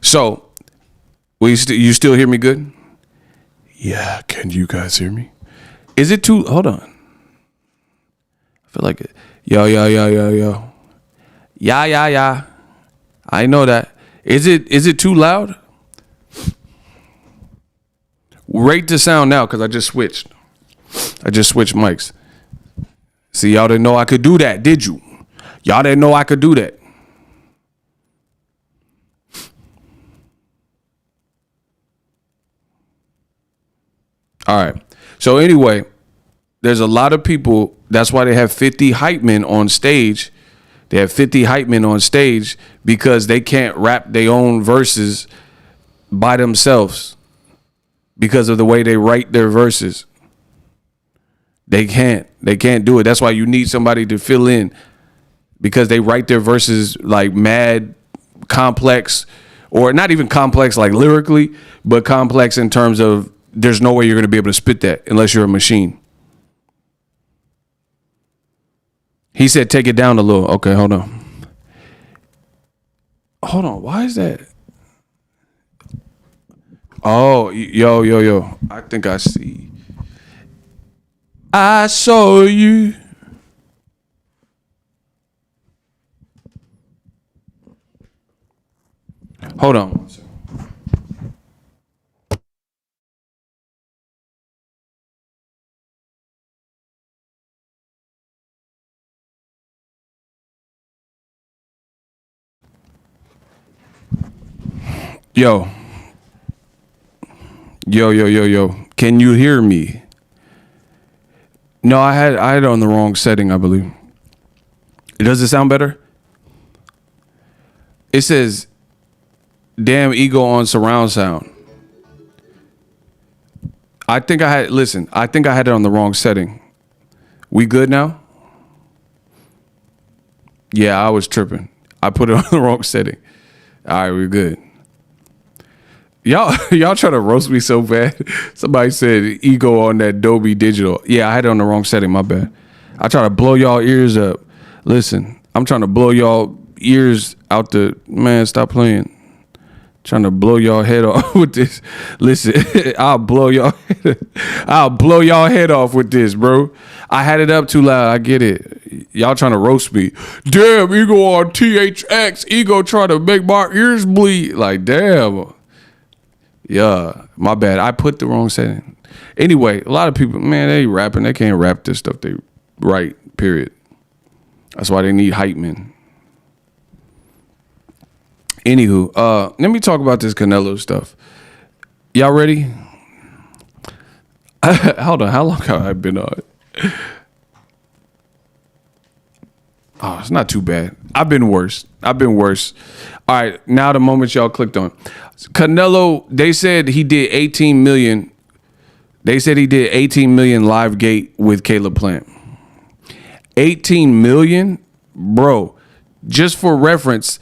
So, you still hear me good? Yeah, can you guys hear me? Is it too, hold on. I feel like it. Yo. Yeah. I know that. Is it too loud? Rate the sound now, because I just switched mics. See, y'all didn't know I could do that, did you? Y'all didn't know I could do that. All right. So anyway, there's a lot of people. That's why they have 50 hype men on stage. They have 50 hype men on stage because they can't rap their own verses by themselves because of the way they write their verses. They can't do it. That's why you need somebody to fill in, because they write their verses like mad complex, or not even complex like lyrically, but complex in terms of there's no way you're going to be able to spit that unless you're a machine. He said, take it down a little. Okay, hold on. Why is that? Oh, yo. I think I see. I saw you. Hold on one second. Yo. Can you hear me? No, I had it on the wrong setting, I believe. Does it sound better? It says, damn ego on surround sound. I think I had it on the wrong setting. We good now? Yeah, I was tripping. I put it on the wrong setting. All right, we're good. Y'all try to roast me so bad. Somebody said ego on that Dolby Digital. Yeah, I had it on the wrong setting. My bad. I try to blow y'all ears up. Listen, I'm trying to blow y'all ears out the man. Stop playing. Trying to blow y'all head off with this. Listen, I'll blow y'all head off with this, bro. I had it up too loud. I get it. Y'all trying to roast me. Damn, ego on THX. Ego trying to make my ears bleed. Like, damn. Yeah, my bad. I put the wrong setting. Anyway, a lot of people, man, they rapping. They can't rap this stuff they write, period. That's why they need hype men. Anywho, let me talk about this Canelo stuff. Y'all ready? Hold on, how long have I been on? Oh, it's not too bad. I've been worse. All right, now the moment y'all clicked on. Canelo, they said he did 18 million. They said he did 18 million live gate with Caleb Plant. 18 million? Bro, just for reference,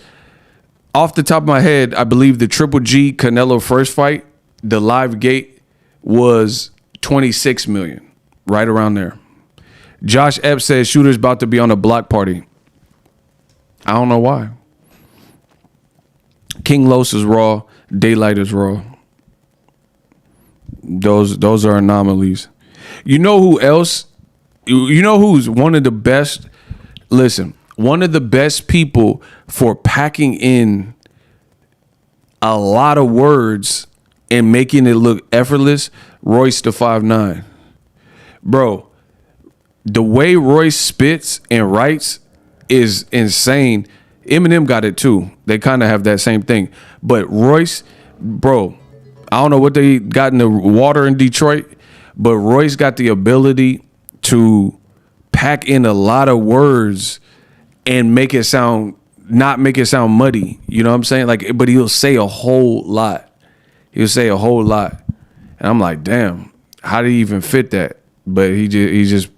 off the top of my head, I believe the Triple G Canelo first fight, the live gate was 26 million, right around there. Josh Epps says shooter's about to be on a block party. I don't know why. King Los is raw. Daylight is raw. Those are anomalies. You know who else? You know who's one of the best? Listen, one of the best people for packing in a lot of words and making it look effortless, Royce the 5'9". Bro, the way Royce spits and writes is insane. Eminem got it too. They kind of have that same thing. But Royce, bro, I don't know what they got in the water in Detroit, but Royce got the ability to pack in a lot of words and make it sound, not make it sound muddy. You know what I'm saying? Like, but he'll say a whole lot. He'll say a whole lot. And I'm like, damn, how did he even fit that? But he just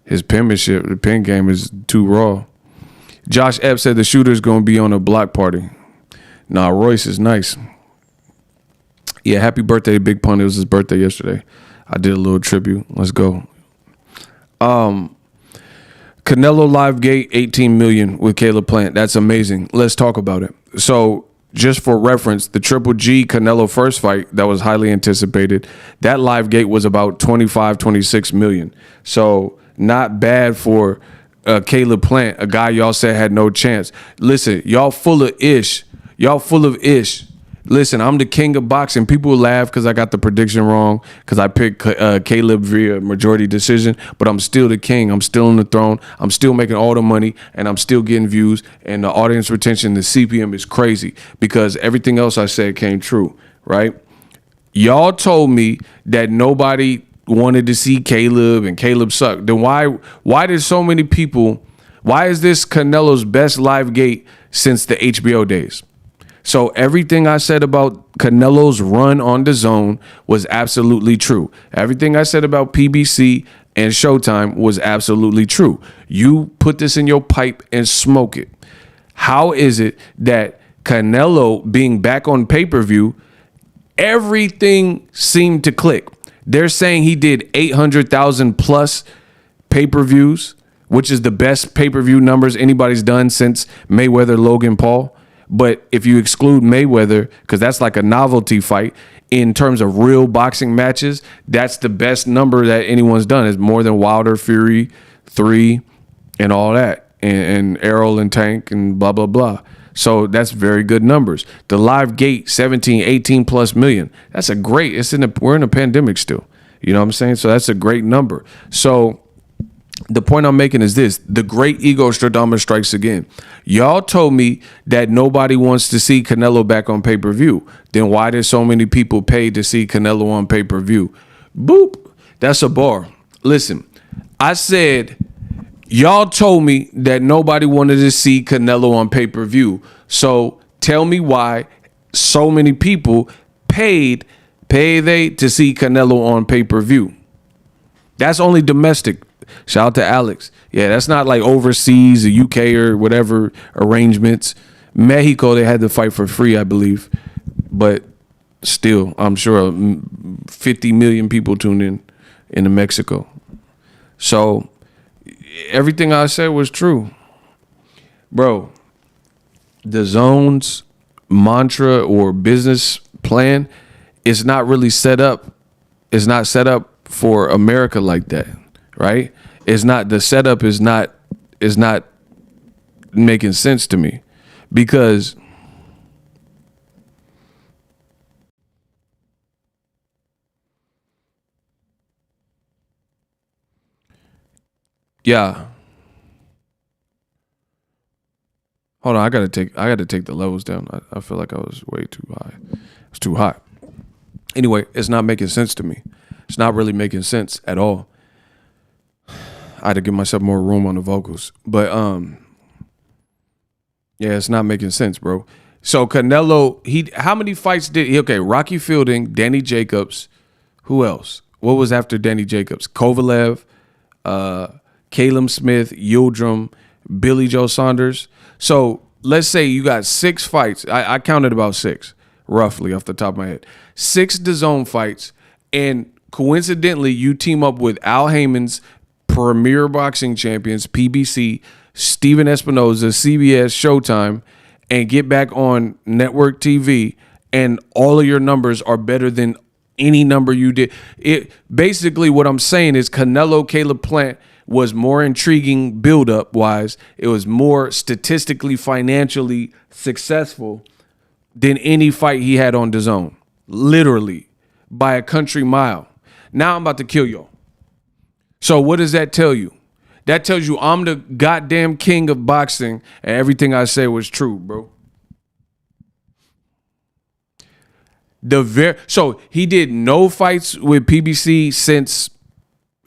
his penmanship, the pen game is too raw. Josh Epps said the shooter's going to be on a block party. Nah, Royce is nice. Yeah, happy birthday, Big Pun. It was his birthday yesterday. I did a little tribute. Let's go. Canelo live gate 18 million with Caleb Plant. That's amazing. Let's talk about it. So just for reference, the Triple G Canelo first fight that was highly anticipated, that live gate was about 25, 26 million. So not bad for Caleb Plant, a guy y'all said had no chance. Listen, y'all full of ish. Listen, I'm the king of boxing. People laugh because I got the prediction wrong, because I picked Caleb via majority decision, but I'm still the king. I'm still on the throne. I'm still making all the money, and I'm still getting views, and the audience retention, the CPM is crazy because everything else I said came true, right? Y'all told me that nobody wanted to see Caleb and Caleb sucked. Then why did so many people, why is this Canelo's best live gate since the HBO days? So everything I said about Canelo's run on DAZN was absolutely true. Everything I said about PBC and Showtime was absolutely true. You put this in your pipe and smoke it. How is it that Canelo being back on pay-per-view, everything seemed to click? They're saying he did 800,000 plus pay-per-views, which is the best pay-per-view numbers anybody's done since Mayweather, Logan Paul. But if you exclude Mayweather, because that's like a novelty fight, in terms of real boxing matches, that's the best number that anyone's done. It's more than Wilder, Fury, 3, and all that, and Errol and Tank and blah, blah, blah. So that's very good numbers. The live gate, 17, 18 plus million. That's a great, we're in a pandemic still. You know what I'm saying? So that's a great number. So the point I'm making is this: the great ego Stradamus strikes again. Y'all told me that nobody wants to see Canelo back on pay-per-view. Then why did so many people pay to see Canelo on pay-per-view? Boop. That's a bar. Listen, I said, y'all told me that nobody wanted to see Canelo on pay-per-view. So tell me why so many people pay they to see Canelo on pay-per-view. That's only domestic. Shout out to Alex. Yeah, that's not like overseas, the UK or whatever arrangements. Mexico, they had to fight for free, I believe. But still, I'm sure 50 million people tuned in into Mexico. So everything I said was true. Bro, the DAZN's mantra or business plan is not really set up. It's not set up for America like that, right? It's not, the setup is not making sense to me, because yeah. Hold on, I gotta take the levels down. I feel like I was way too high. It's too hot. Anyway, it's not making sense to me. It's not really making sense at all. I had to give myself more room on the vocals. But yeah, it's not making sense, bro. So Canelo, how many fights did he? Okay, Rocky Fielding, Danny Jacobs. Who else? What was after Danny Jacobs? Kovalev, Caleb Smith, Yildirim, Billy Joe Saunders. So let's say you got 6 fights. I counted about 6, roughly off the top of my head. 6 DAZN fights, and coincidentally, you team up with Al Heyman's Premier Boxing Champions, PBC, Steven Espinoza, CBS, Showtime, and get back on network TV, and all of your numbers are better than any number you did. It basically, what I'm saying is Canelo Caleb Plant was more intriguing build-up wise. It was more statistically, financially successful than any fight he had on DAZN. Literally, by a country mile. Now I'm about to kill y'all. So what does that tell you? That tells you I'm the goddamn king of boxing, and everything I say was true, bro. So he did no fights with PBC since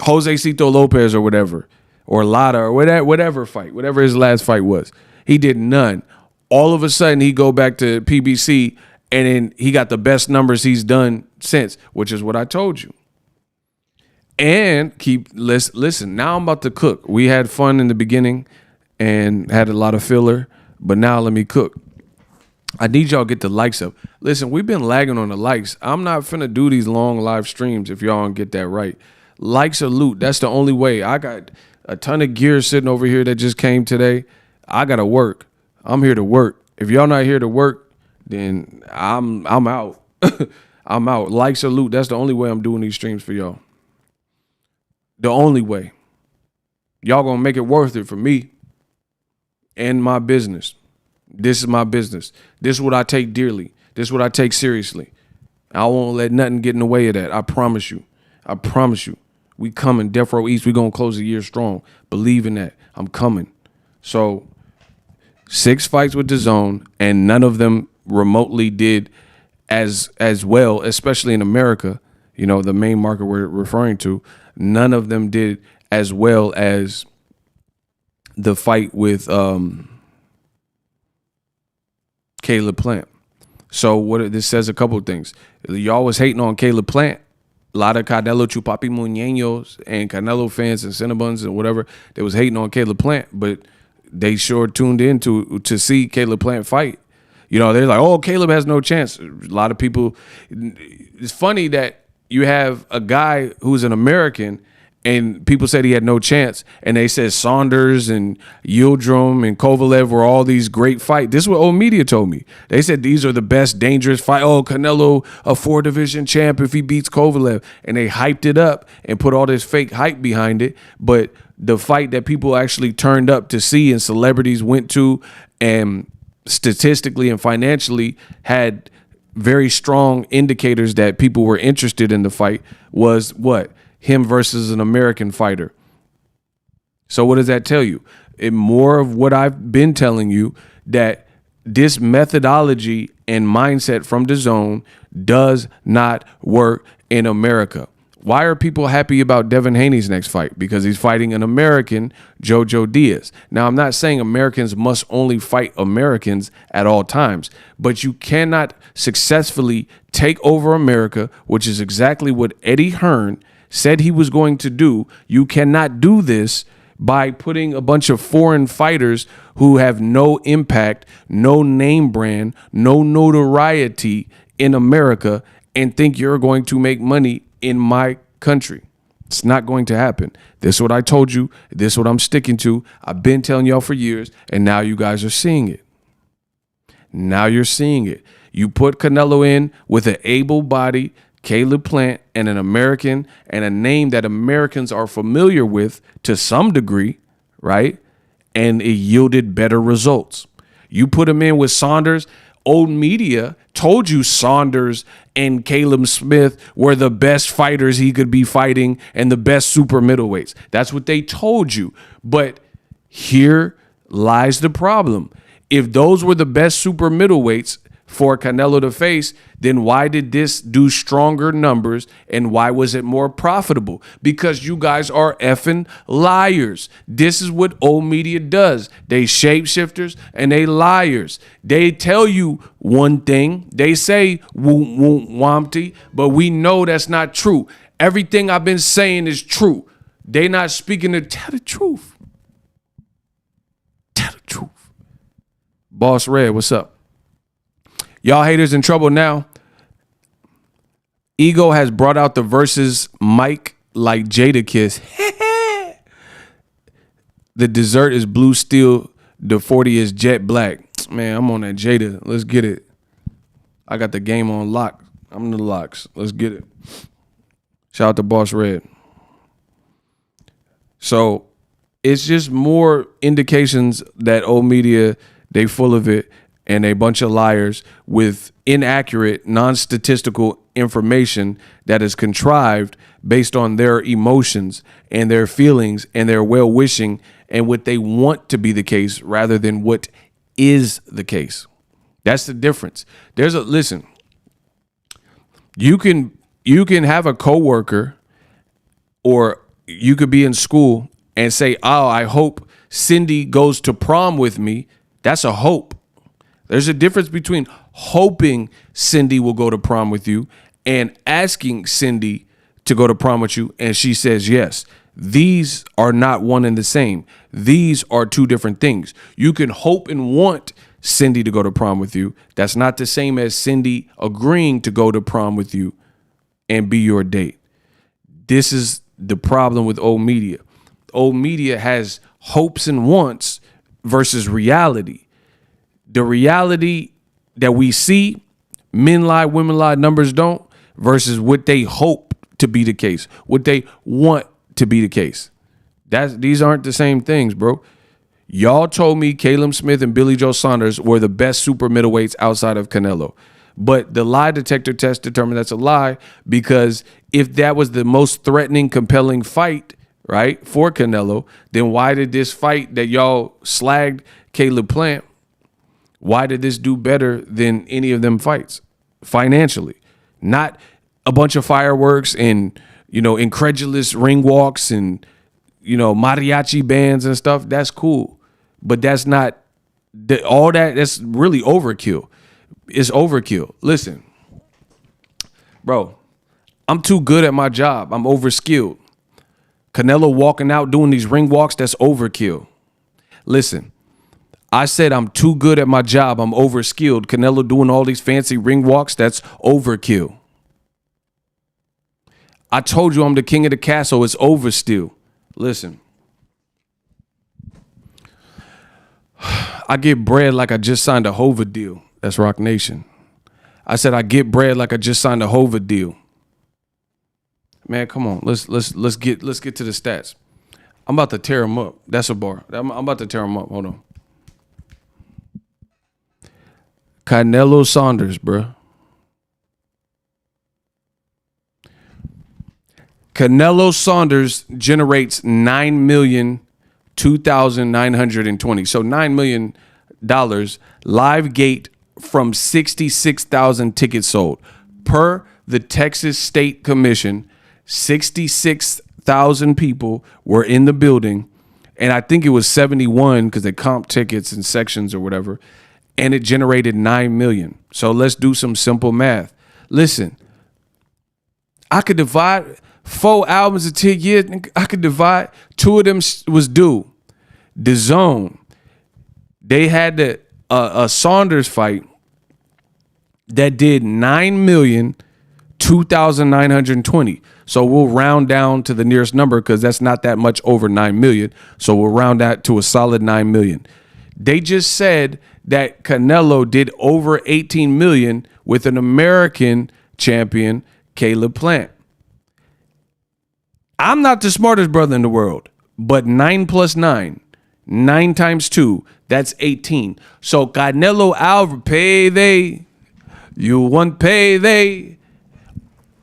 Jose Cito Lopez or whatever, or Lada or whatever fight, whatever his last fight was. He did none. All of a sudden, he go back to PBC, and then he got the best numbers he's done since, which is what I told you. And listen, now I'm about to cook. We had fun in the beginning and had a lot of filler, but now let me cook. I need y'all to get the likes up. Listen, we've been lagging on the likes. I'm not finna do these long live streams if y'all don't get that right. Likes or loot. That's the only way. I got a ton of gear sitting over here that just came today. I gotta work. I'm here to work. If y'all not here to work, then I'm out. I'm out. Likes or loot. That's the only way I'm doing these streams for y'all. The only way. Y'all gonna make it worth it for me and my business. This is my business. This is what I take dearly. This is what I take seriously. I won't let nothing get in the way of that. I promise you. I promise you. We coming. Death Row East. We gonna close the year strong. Believe in that. I'm coming. So 6 fights with DAZN, and none of them remotely did as well, especially in America. You know, the main market we're referring to. None of them did as well as the fight with Caleb Plant. So what this says a couple of things. Y'all was hating on Caleb Plant. A lot of Canelo Chupapi Muñeños and Canelo fans and Cinnabons and whatever, they was hating on Caleb Plant, but they sure tuned in to see Caleb Plant fight. You know, they're like, oh, Caleb has no chance. A lot of people, it's funny that you have a guy who's an American and people said he had no chance, and they said Saunders and Yildirim and Kovalev were all these great fights. This is what old media told me. They said these are the best dangerous fight. Oh, Canelo, a 4-division champ if he beats Kovalev. And they hyped it up and put all this fake hype behind it. But the fight that people actually turned up to see and celebrities went to and statistically and financially had very strong indicators that people were interested in the fight was what? Him versus an American fighter. So what does that tell you? It more of what I've been telling you, that this methodology and mindset from DAZN does not work in America. Why are people happy about Devin Haney's next fight? Because he's fighting an American, Jojo Diaz. Now, I'm not saying Americans must only fight Americans at all times, but you cannot successfully take over America, which is exactly what Eddie Hearn said he was going to do. You cannot do this by putting a bunch of foreign fighters who have no impact, no name brand, no notoriety in America and think you're going to make money in my country. It's not going to happen. This is what I told you. This is what I'm sticking to. I've been telling y'all for years, and now you guys are seeing it. Now you're seeing it. You put Canelo in with an able-bodied Caleb Plant and an American and a name that Americans are familiar with to some degree, right? And it yielded better results. You put him in with Saunders. Old media told you Saunders and Caleb Smith were the best fighters he could be fighting and the best super middleweights. That's what they told you. But here lies the problem. If those were the best super middleweights for Canelo to face, then why did this do stronger numbers and why was it more profitable? Because you guys are effing liars. This is what old media does. They shapeshifters and they liars. They tell you one thing. They say wompty, but we know that's not true. Everything I've been saying is true. They not speaking to tell the truth. Tell the truth. Boss Red, what's up? Y'all haters in trouble now. Ego has brought out the verses Mike like Jada Kiss. The dessert is blue steel. The 40 is jet black. Man, I'm on that Jada. Let's get it. I got the game on lock. I'm the locks. Let's get it. Shout out to Boss Red. So it's just more indications that old media, they full of it. And a bunch of liars with inaccurate, non-statistical information that is contrived based on their emotions and their feelings and their well-wishing and what they want to be the case rather than what is the case. That's the difference. Listen, you can have a coworker or you could be in school and say, oh, I hope Cindy goes to prom with me. That's a hope. There's a difference between hoping Cindy will go to prom with you and asking Cindy to go to prom with you and she says yes. These are not one and the same. These are two different things. You can hope and want Cindy to go to prom with you. That's not the same as Cindy agreeing to go to prom with you and be your date. This is the problem with old media. Old media has hopes and wants versus reality. The reality that we see, men lie, women lie, numbers don't, versus what they hope to be the case, what they want to be the case. These aren't the same things, bro. Y'all told me Caleb Smith and Billy Joe Saunders were the best super middleweights outside of Canelo. But the lie detector test determined that's a lie because if that was the most threatening, compelling fight, right, for Canelo, then why did this fight that y'all slagged Caleb Plant, why did this do better than any of them fights financially? Not a bunch of fireworks and, incredulous ring walks and, mariachi bands and stuff. That's cool. But that's not all that. That's really overkill. It's overkill. Listen, bro, I'm too good at my job. I'm overskilled. Canelo walking out doing these ring walks, that's overkill. Listen. I said I'm too good at my job. I'm overskilled. Canelo doing all these fancy ring walks, that's overkill. I told you I'm the king of the castle. It's over still. Listen. I get bread like I just signed a Hova deal. That's Rock Nation. I said I get bread like I just signed a Hova deal. Man, come on. Let's get to the stats. I'm about to tear them up. That's a bar. I'm about to tear them up. Hold on. Canelo Saunders, bro. Canelo Saunders generates $9,002,920. So $9 million live gate from 66,000 tickets sold. Per the Texas State Commission, 66,000 people were in the building. And I think it was 71 because they comp tickets and sections or whatever. And it generated 9 million. So let's do some simple math. Listen, I could divide 4 albums in 10 years. I could divide. 2 of them was due. DAZN. They had a Saunders fight that did 9,002,920. So we'll round down to the nearest number because that's not that much over 9 million. So we'll round that to a solid 9 million. They just said that Canelo did over 18 million with an American champion, Caleb Plant. I'm not the smartest brother in the world, but 9 plus 9, 9 times 2, that's 18. So Canelo Alvarez, payday, you want payday.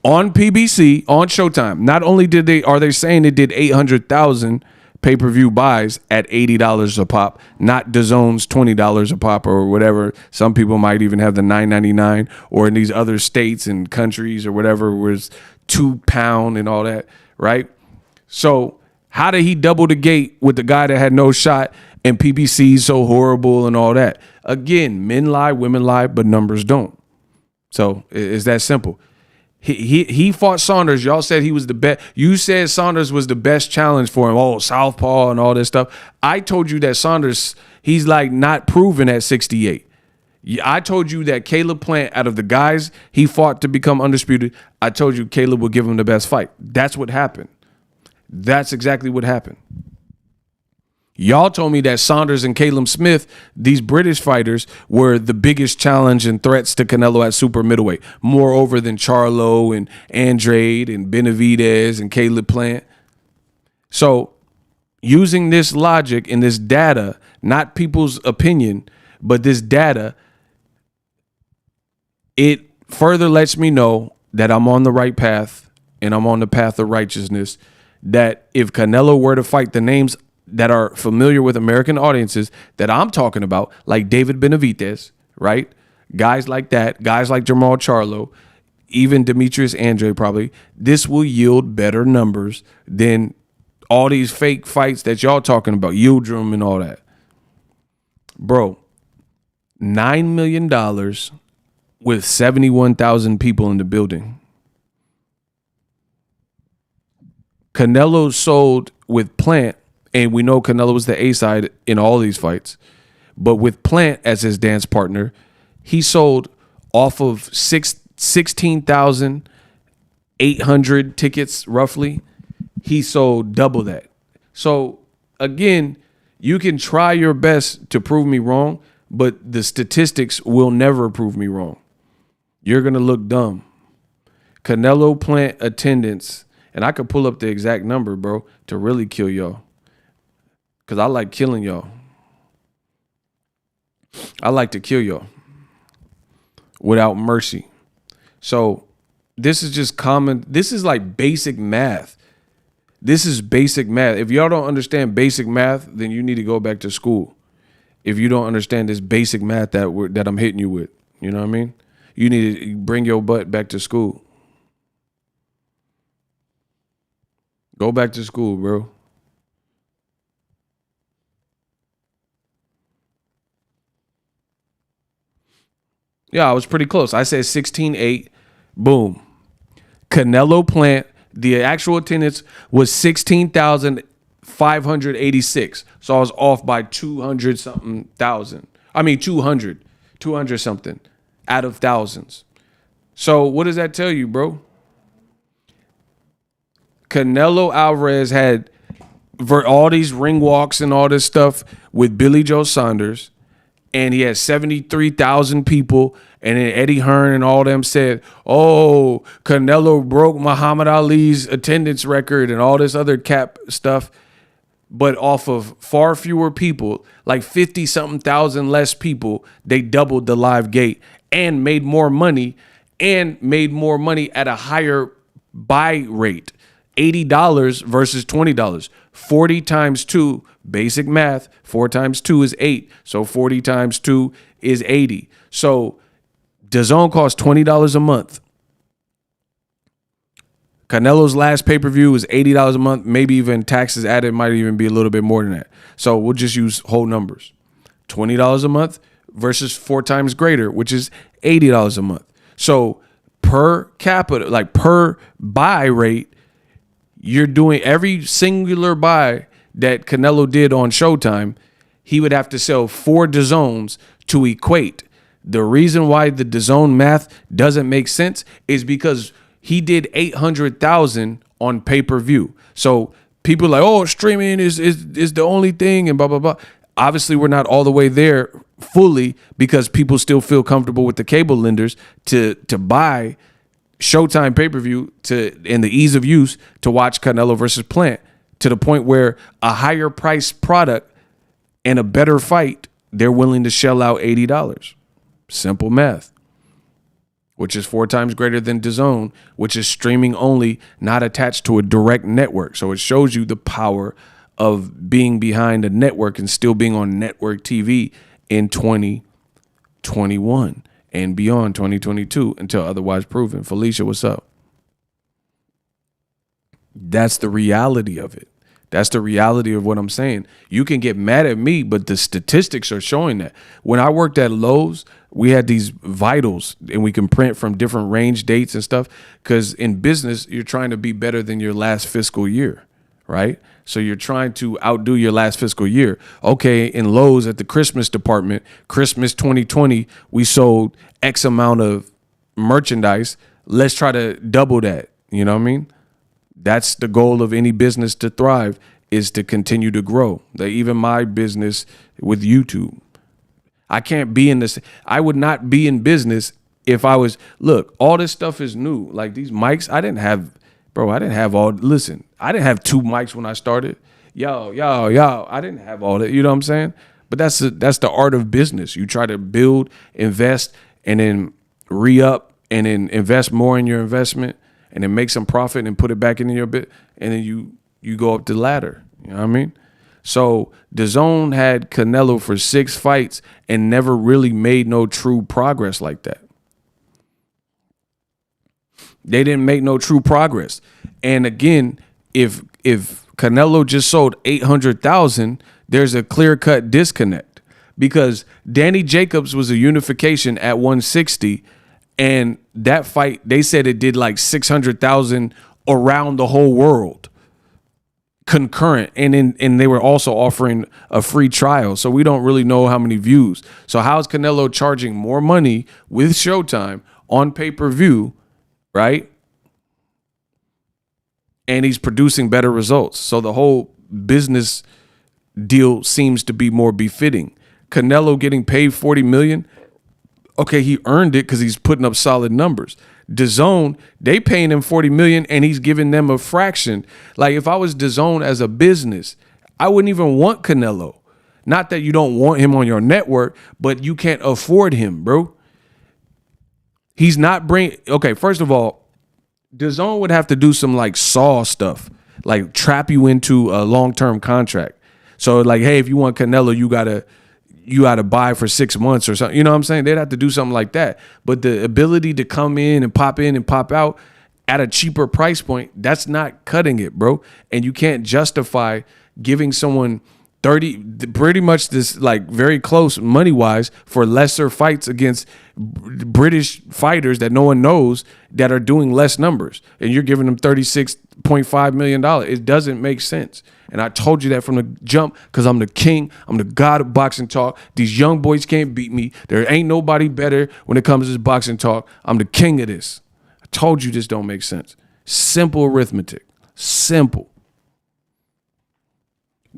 On PBC, on Showtime, not only are they saying it did 800,000 pay-per-view buys at $80 a pop, not DAZN's $20 a pop or whatever. Some people might even have the $9.99, or in these other states and countries or whatever was £2 and all that, right? So how did he double the gate with the guy that had no shot and PBC so horrible and all that? Again, men lie, women lie, but numbers don't. So it's that simple. He fought Saunders. Y'all said he was the best. You said Saunders was the best challenge for him. Oh, southpaw and all this stuff. I told you that Saunders, he's like not proven at 68. I told you that Caleb Plant, out of the guys he fought to become undisputed, I told you Caleb would give him the best fight. That's what happened. That's exactly what happened. Y'all told me that Saunders and Caleb Smith, these British fighters, were the biggest challenge and threats to Canelo at super middleweight, moreover than Charlo and Andrade and Benavidez and Caleb Plant. So using this logic and this data, not people's opinion, but this data, it further lets me know that I'm on the right path and I'm on the path of righteousness, that if Canelo were to fight the names that are familiar with American audiences that I'm talking about, like David Benavidez, right? Guys like that, guys like Jamal Charlo, even Demetrius Andrade probably, this will yield better numbers than all these fake fights that y'all talking about, Yildirim and all that. Bro, $9 million with 71,000 people in the building. Canelo sold with Plant, and we know Canelo was the A-side in all these fights, but with Plant as his dance partner, he sold off of 16,800 tickets roughly. He sold double that. So again, you can try your best to prove me wrong, but the statistics will never prove me wrong. You're going to look dumb. Canelo Plant attendance, and I could pull up the exact number, bro, to really kill y'all. Because I like killing y'all. I like to kill y'all without mercy. So this is just common. This is like basic math. This is basic math. If y'all don't understand basic math, then you need to go back to school. If you don't understand this basic math that I'm hitting you with, you know what I mean? You need to bring your butt back to school. Go back to school, bro. Yeah, I was pretty close. I said 16.8. Boom. Canelo Plant, the actual attendance was 16,586. So I was off by 200 something thousand. I mean 200 something out of thousands. So what does that tell you, bro? Canelo Alvarez had all these ring walks and all this stuff with Billy Joe Saunders, and he had 73,000 people, and then Eddie Hearn and all them said, oh, Canelo broke Muhammad Ali's attendance record and all this other cap stuff, but off of far fewer people, like 50-something thousand less people, they doubled the live gate and made more money at a higher buy rate. $80 versus $20. 40 times 2, basic math, 4 times 2 is 8. So 40 times 2 is 80. So DAZN costs $20 a month. Canelo's last pay-per-view was $80 a month. Maybe even taxes added might even be a little bit more than that. So we'll just use whole numbers. $20 a month versus 4 times greater, which is $80 a month. So per capita, like per buy rate, you're doing every singular buy that Canelo did on Showtime, he would have to sell 4 DAZNs to equate. The reason why the DAZN math doesn't make sense is because he did 800,000 on pay-per-view. So people are like, oh, streaming is the only thing and blah, blah, blah. Obviously, we're not all the way there fully because people still feel comfortable with the cable lenders to buy Showtime pay-per-view and the ease of use to watch Canelo versus Plant, to the point where a higher priced product and a better fight, they're willing to shell out $80. Simple math. Which is 4 times greater than DAZN, which is streaming only, not attached to a direct network. So it shows you the power of being behind a network and still being on network TV in 2021 and beyond, 2022, until otherwise proven. Felicia, what's up? That's the reality of it. That's the reality of what I'm saying. You can get mad at me, but the statistics are showing that. When I worked at Lowe's, we had these vitals and we can print from different range dates and stuff, because in business, you're trying to be better than your last fiscal year, right? So you're trying to outdo your last fiscal year. Okay, in Lowe's at the Christmas department, Christmas 2020, we sold X amount of merchandise. Let's try to double that. You know what I mean? That's the goal of any business to thrive, is to continue to grow. Like even my business with YouTube, I can't be in this. I would not be in business if I was, look, all this stuff is new. Like these mics, I didn't have I didn't have 2 mics when I started. Yo, I didn't have all that. You know what I'm saying? But that's the art of business. You try to build, invest, and then re-up, and then invest more in your investment, and then make some profit and put it back into your bit, and then you go up the ladder. You know what I mean? So DAZN had Canelo for 6 fights and never really made no true progress like that. They didn't make no true progress. And again, if Canelo just sold 800,000, there's a clear-cut disconnect, because Danny Jacobs was a unification at 160. And that fight, they said it did like 600,000 around the whole world, concurrent. And they were also offering a free trial. So we don't really know how many views. So how is Canelo charging more money with Showtime on pay-per-view, right? And he's producing better results. So the whole business deal seems to be more befitting. Canelo getting paid $40 million. Okay, he earned it because he's putting up solid numbers. DAZN, they paying him $40 million and he's giving them a fraction. Like if I was DAZN as a business, I wouldn't even want Canelo. Not that you don't want him on your network, but you can't afford him, bro. He's not okay, first of all, DAZN would have to do some like Saw stuff, like trap you into a long-term contract. So like, hey, if you want Canelo, you gotta buy for 6 months or something. You know what I'm saying? They'd have to do something like that. But the ability to come in and pop out at a cheaper price point, that's not cutting it, bro. And you can't justify giving someone 30, pretty much this like very close money wise for lesser fights against British fighters that no one knows that are doing less numbers. And you're giving them $36.5 million. It doesn't make sense. And I told you that from the jump, because I'm the king. I'm the god of boxing talk. These young boys can't beat me. There ain't nobody better when it comes to this boxing talk. I'm the king of this. I told you this don't make sense. Simple arithmetic. Simple.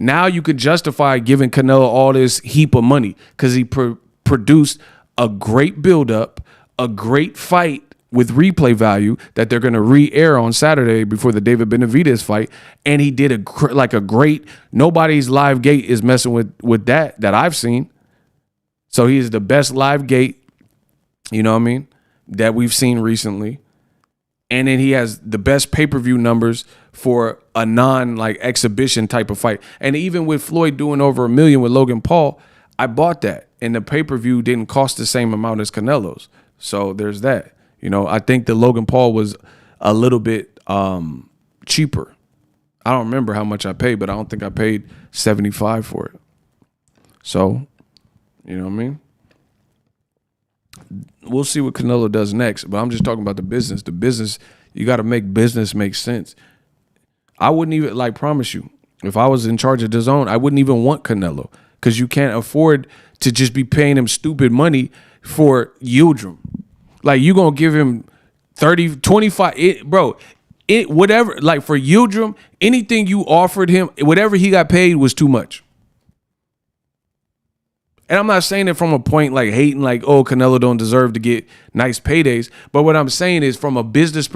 Now you could justify giving Canelo all this heap of money because he produced a great buildup, a great fight with replay value that they're going to re-air on Saturday before the David Benavidez fight. And he did a great, nobody's live gate is messing with that I've seen. So he is the best live gate, you know what I mean, that we've seen recently. And then he has the best pay-per-view numbers for a exhibition type of fight. And even with Floyd doing over $1 million with Logan Paul, I bought that. And the pay-per-view didn't cost the same amount as Canelo's. So there's that. You know, I think the Logan Paul was a little bit cheaper. I don't remember how much I paid, but I don't think I paid $75 for it. So, you know what I mean? We'll see what Canelo does next, but I'm just talking about the business. The business, you got to make business make sense. I wouldn't even, like, promise you, if I was in charge of DAZN, I wouldn't even want Canelo, because you can't afford to just be paying him stupid money for Yildirim. Like, you gonna give him 30, 25, whatever, like for Yildirim, anything you offered him, whatever he got paid was too much. And I'm not saying it from a point like hating, like, oh, Canelo don't deserve to get nice paydays. But what I'm saying is, from a business,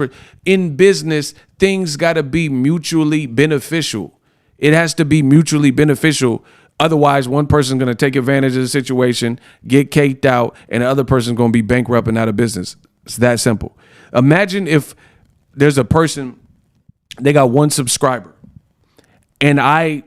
in business, things got to be mutually beneficial. It has to be mutually beneficial. Otherwise, one person's going to take advantage of the situation, get caked out, and the other person's going to be bankrupt and out of business. It's that simple. Imagine if there's a person, they got 1 subscriber, and I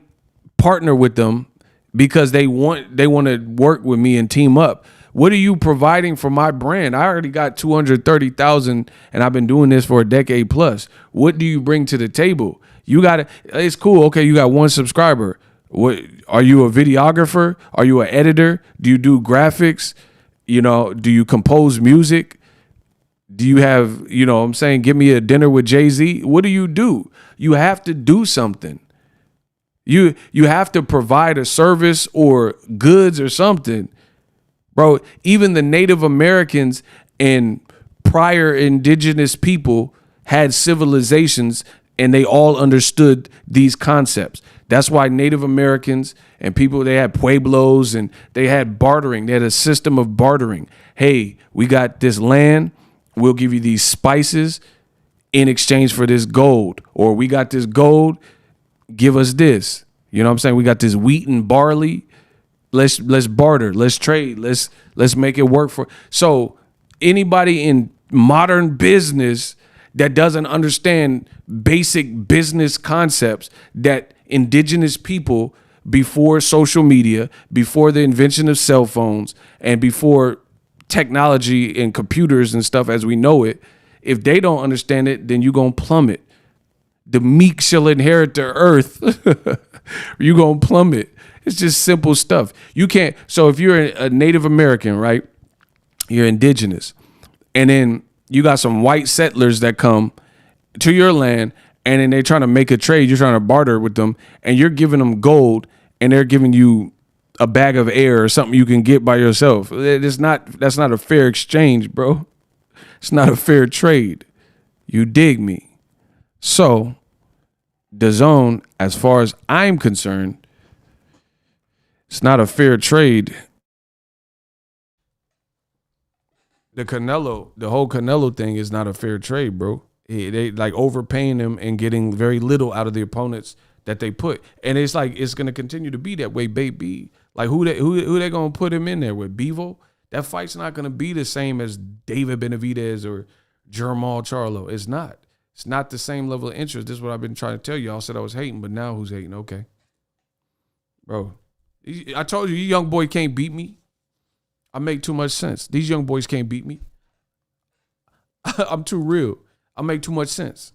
partner with them because they want to work with me and team up. What are you providing for my brand? I already got 230,000 and I've been doing this for a decade plus. What do you bring to the table? You got to, it's cool. Okay, you got 1 subscriber. What, are you a videographer? Are you an editor? Do you do graphics? You know, do you compose music? Do you have, you know what I'm saying, give me a dinner with Jay-Z? What do? You have to do something. You have to provide a service or goods or something. Bro, even the Native Americans and prior indigenous people had civilizations, and they all understood these concepts. That's why Native Americans and people, they had pueblos and they had bartering. They had a system of bartering. Hey, we got this land. We'll give you these spices in exchange for this gold. Or we got this gold. Give us this. You know what I'm saying? We got this wheat and barley. Let's barter. Let's trade. Let's make it work for. So anybody in modern business that doesn't understand basic business concepts that indigenous people, before social media, before the invention of cell phones, and before technology and computers and stuff as we know it, if they don't understand it, then you're going to plummet. The meek shall inherit the earth. You're going to plummet. It's just simple stuff. You can't. So if you're a Native American, right, you're indigenous, and then you got some white settlers that come to your land, and then they're trying to make a trade. You're trying to barter with them, and you're giving them gold, and they're giving you a bag of air or something you can get by yourself. That's not a fair exchange, bro. It's not a fair trade. You dig me? So, DAZN, as far as I'm concerned, it's not a fair trade. The whole Canelo thing is not a fair trade, bro. They like overpaying them and getting very little out of the opponents that they put. And it's like, it's going to continue to be that way, baby. Like, who they going to put him in there with? Bevo? That fight's not going to be the same as David Benavidez or Jermall Charlo. It's not. It's not the same level of interest. This is what I've been trying to tell you. Y'all said I was hating, but now who's hating? Okay. Bro, I told you, you young boy can't beat me. I make too much sense. These young boys can't beat me. I'm too real. I make too much sense.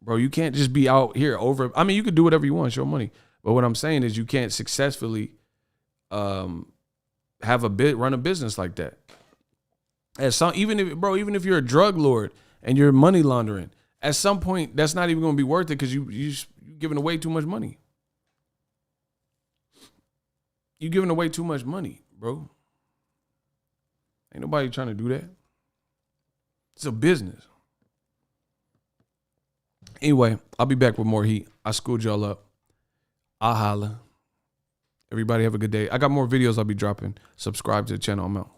Bro, you can't just be out here over. I mean, you could do whatever you want, show money. But what I'm saying is you can't successfully run a business like that. Even if you're a drug lord and you're money laundering, at some point that's not even going to be worth it because you're giving away too much money. You're giving away too much money, bro. Ain't nobody trying to do that. It's a business. Anyway, I'll be back with more heat. I schooled y'all up. I'll holla. Everybody have a good day. I got more videos I'll be dropping. Subscribe to the channel. I'm out.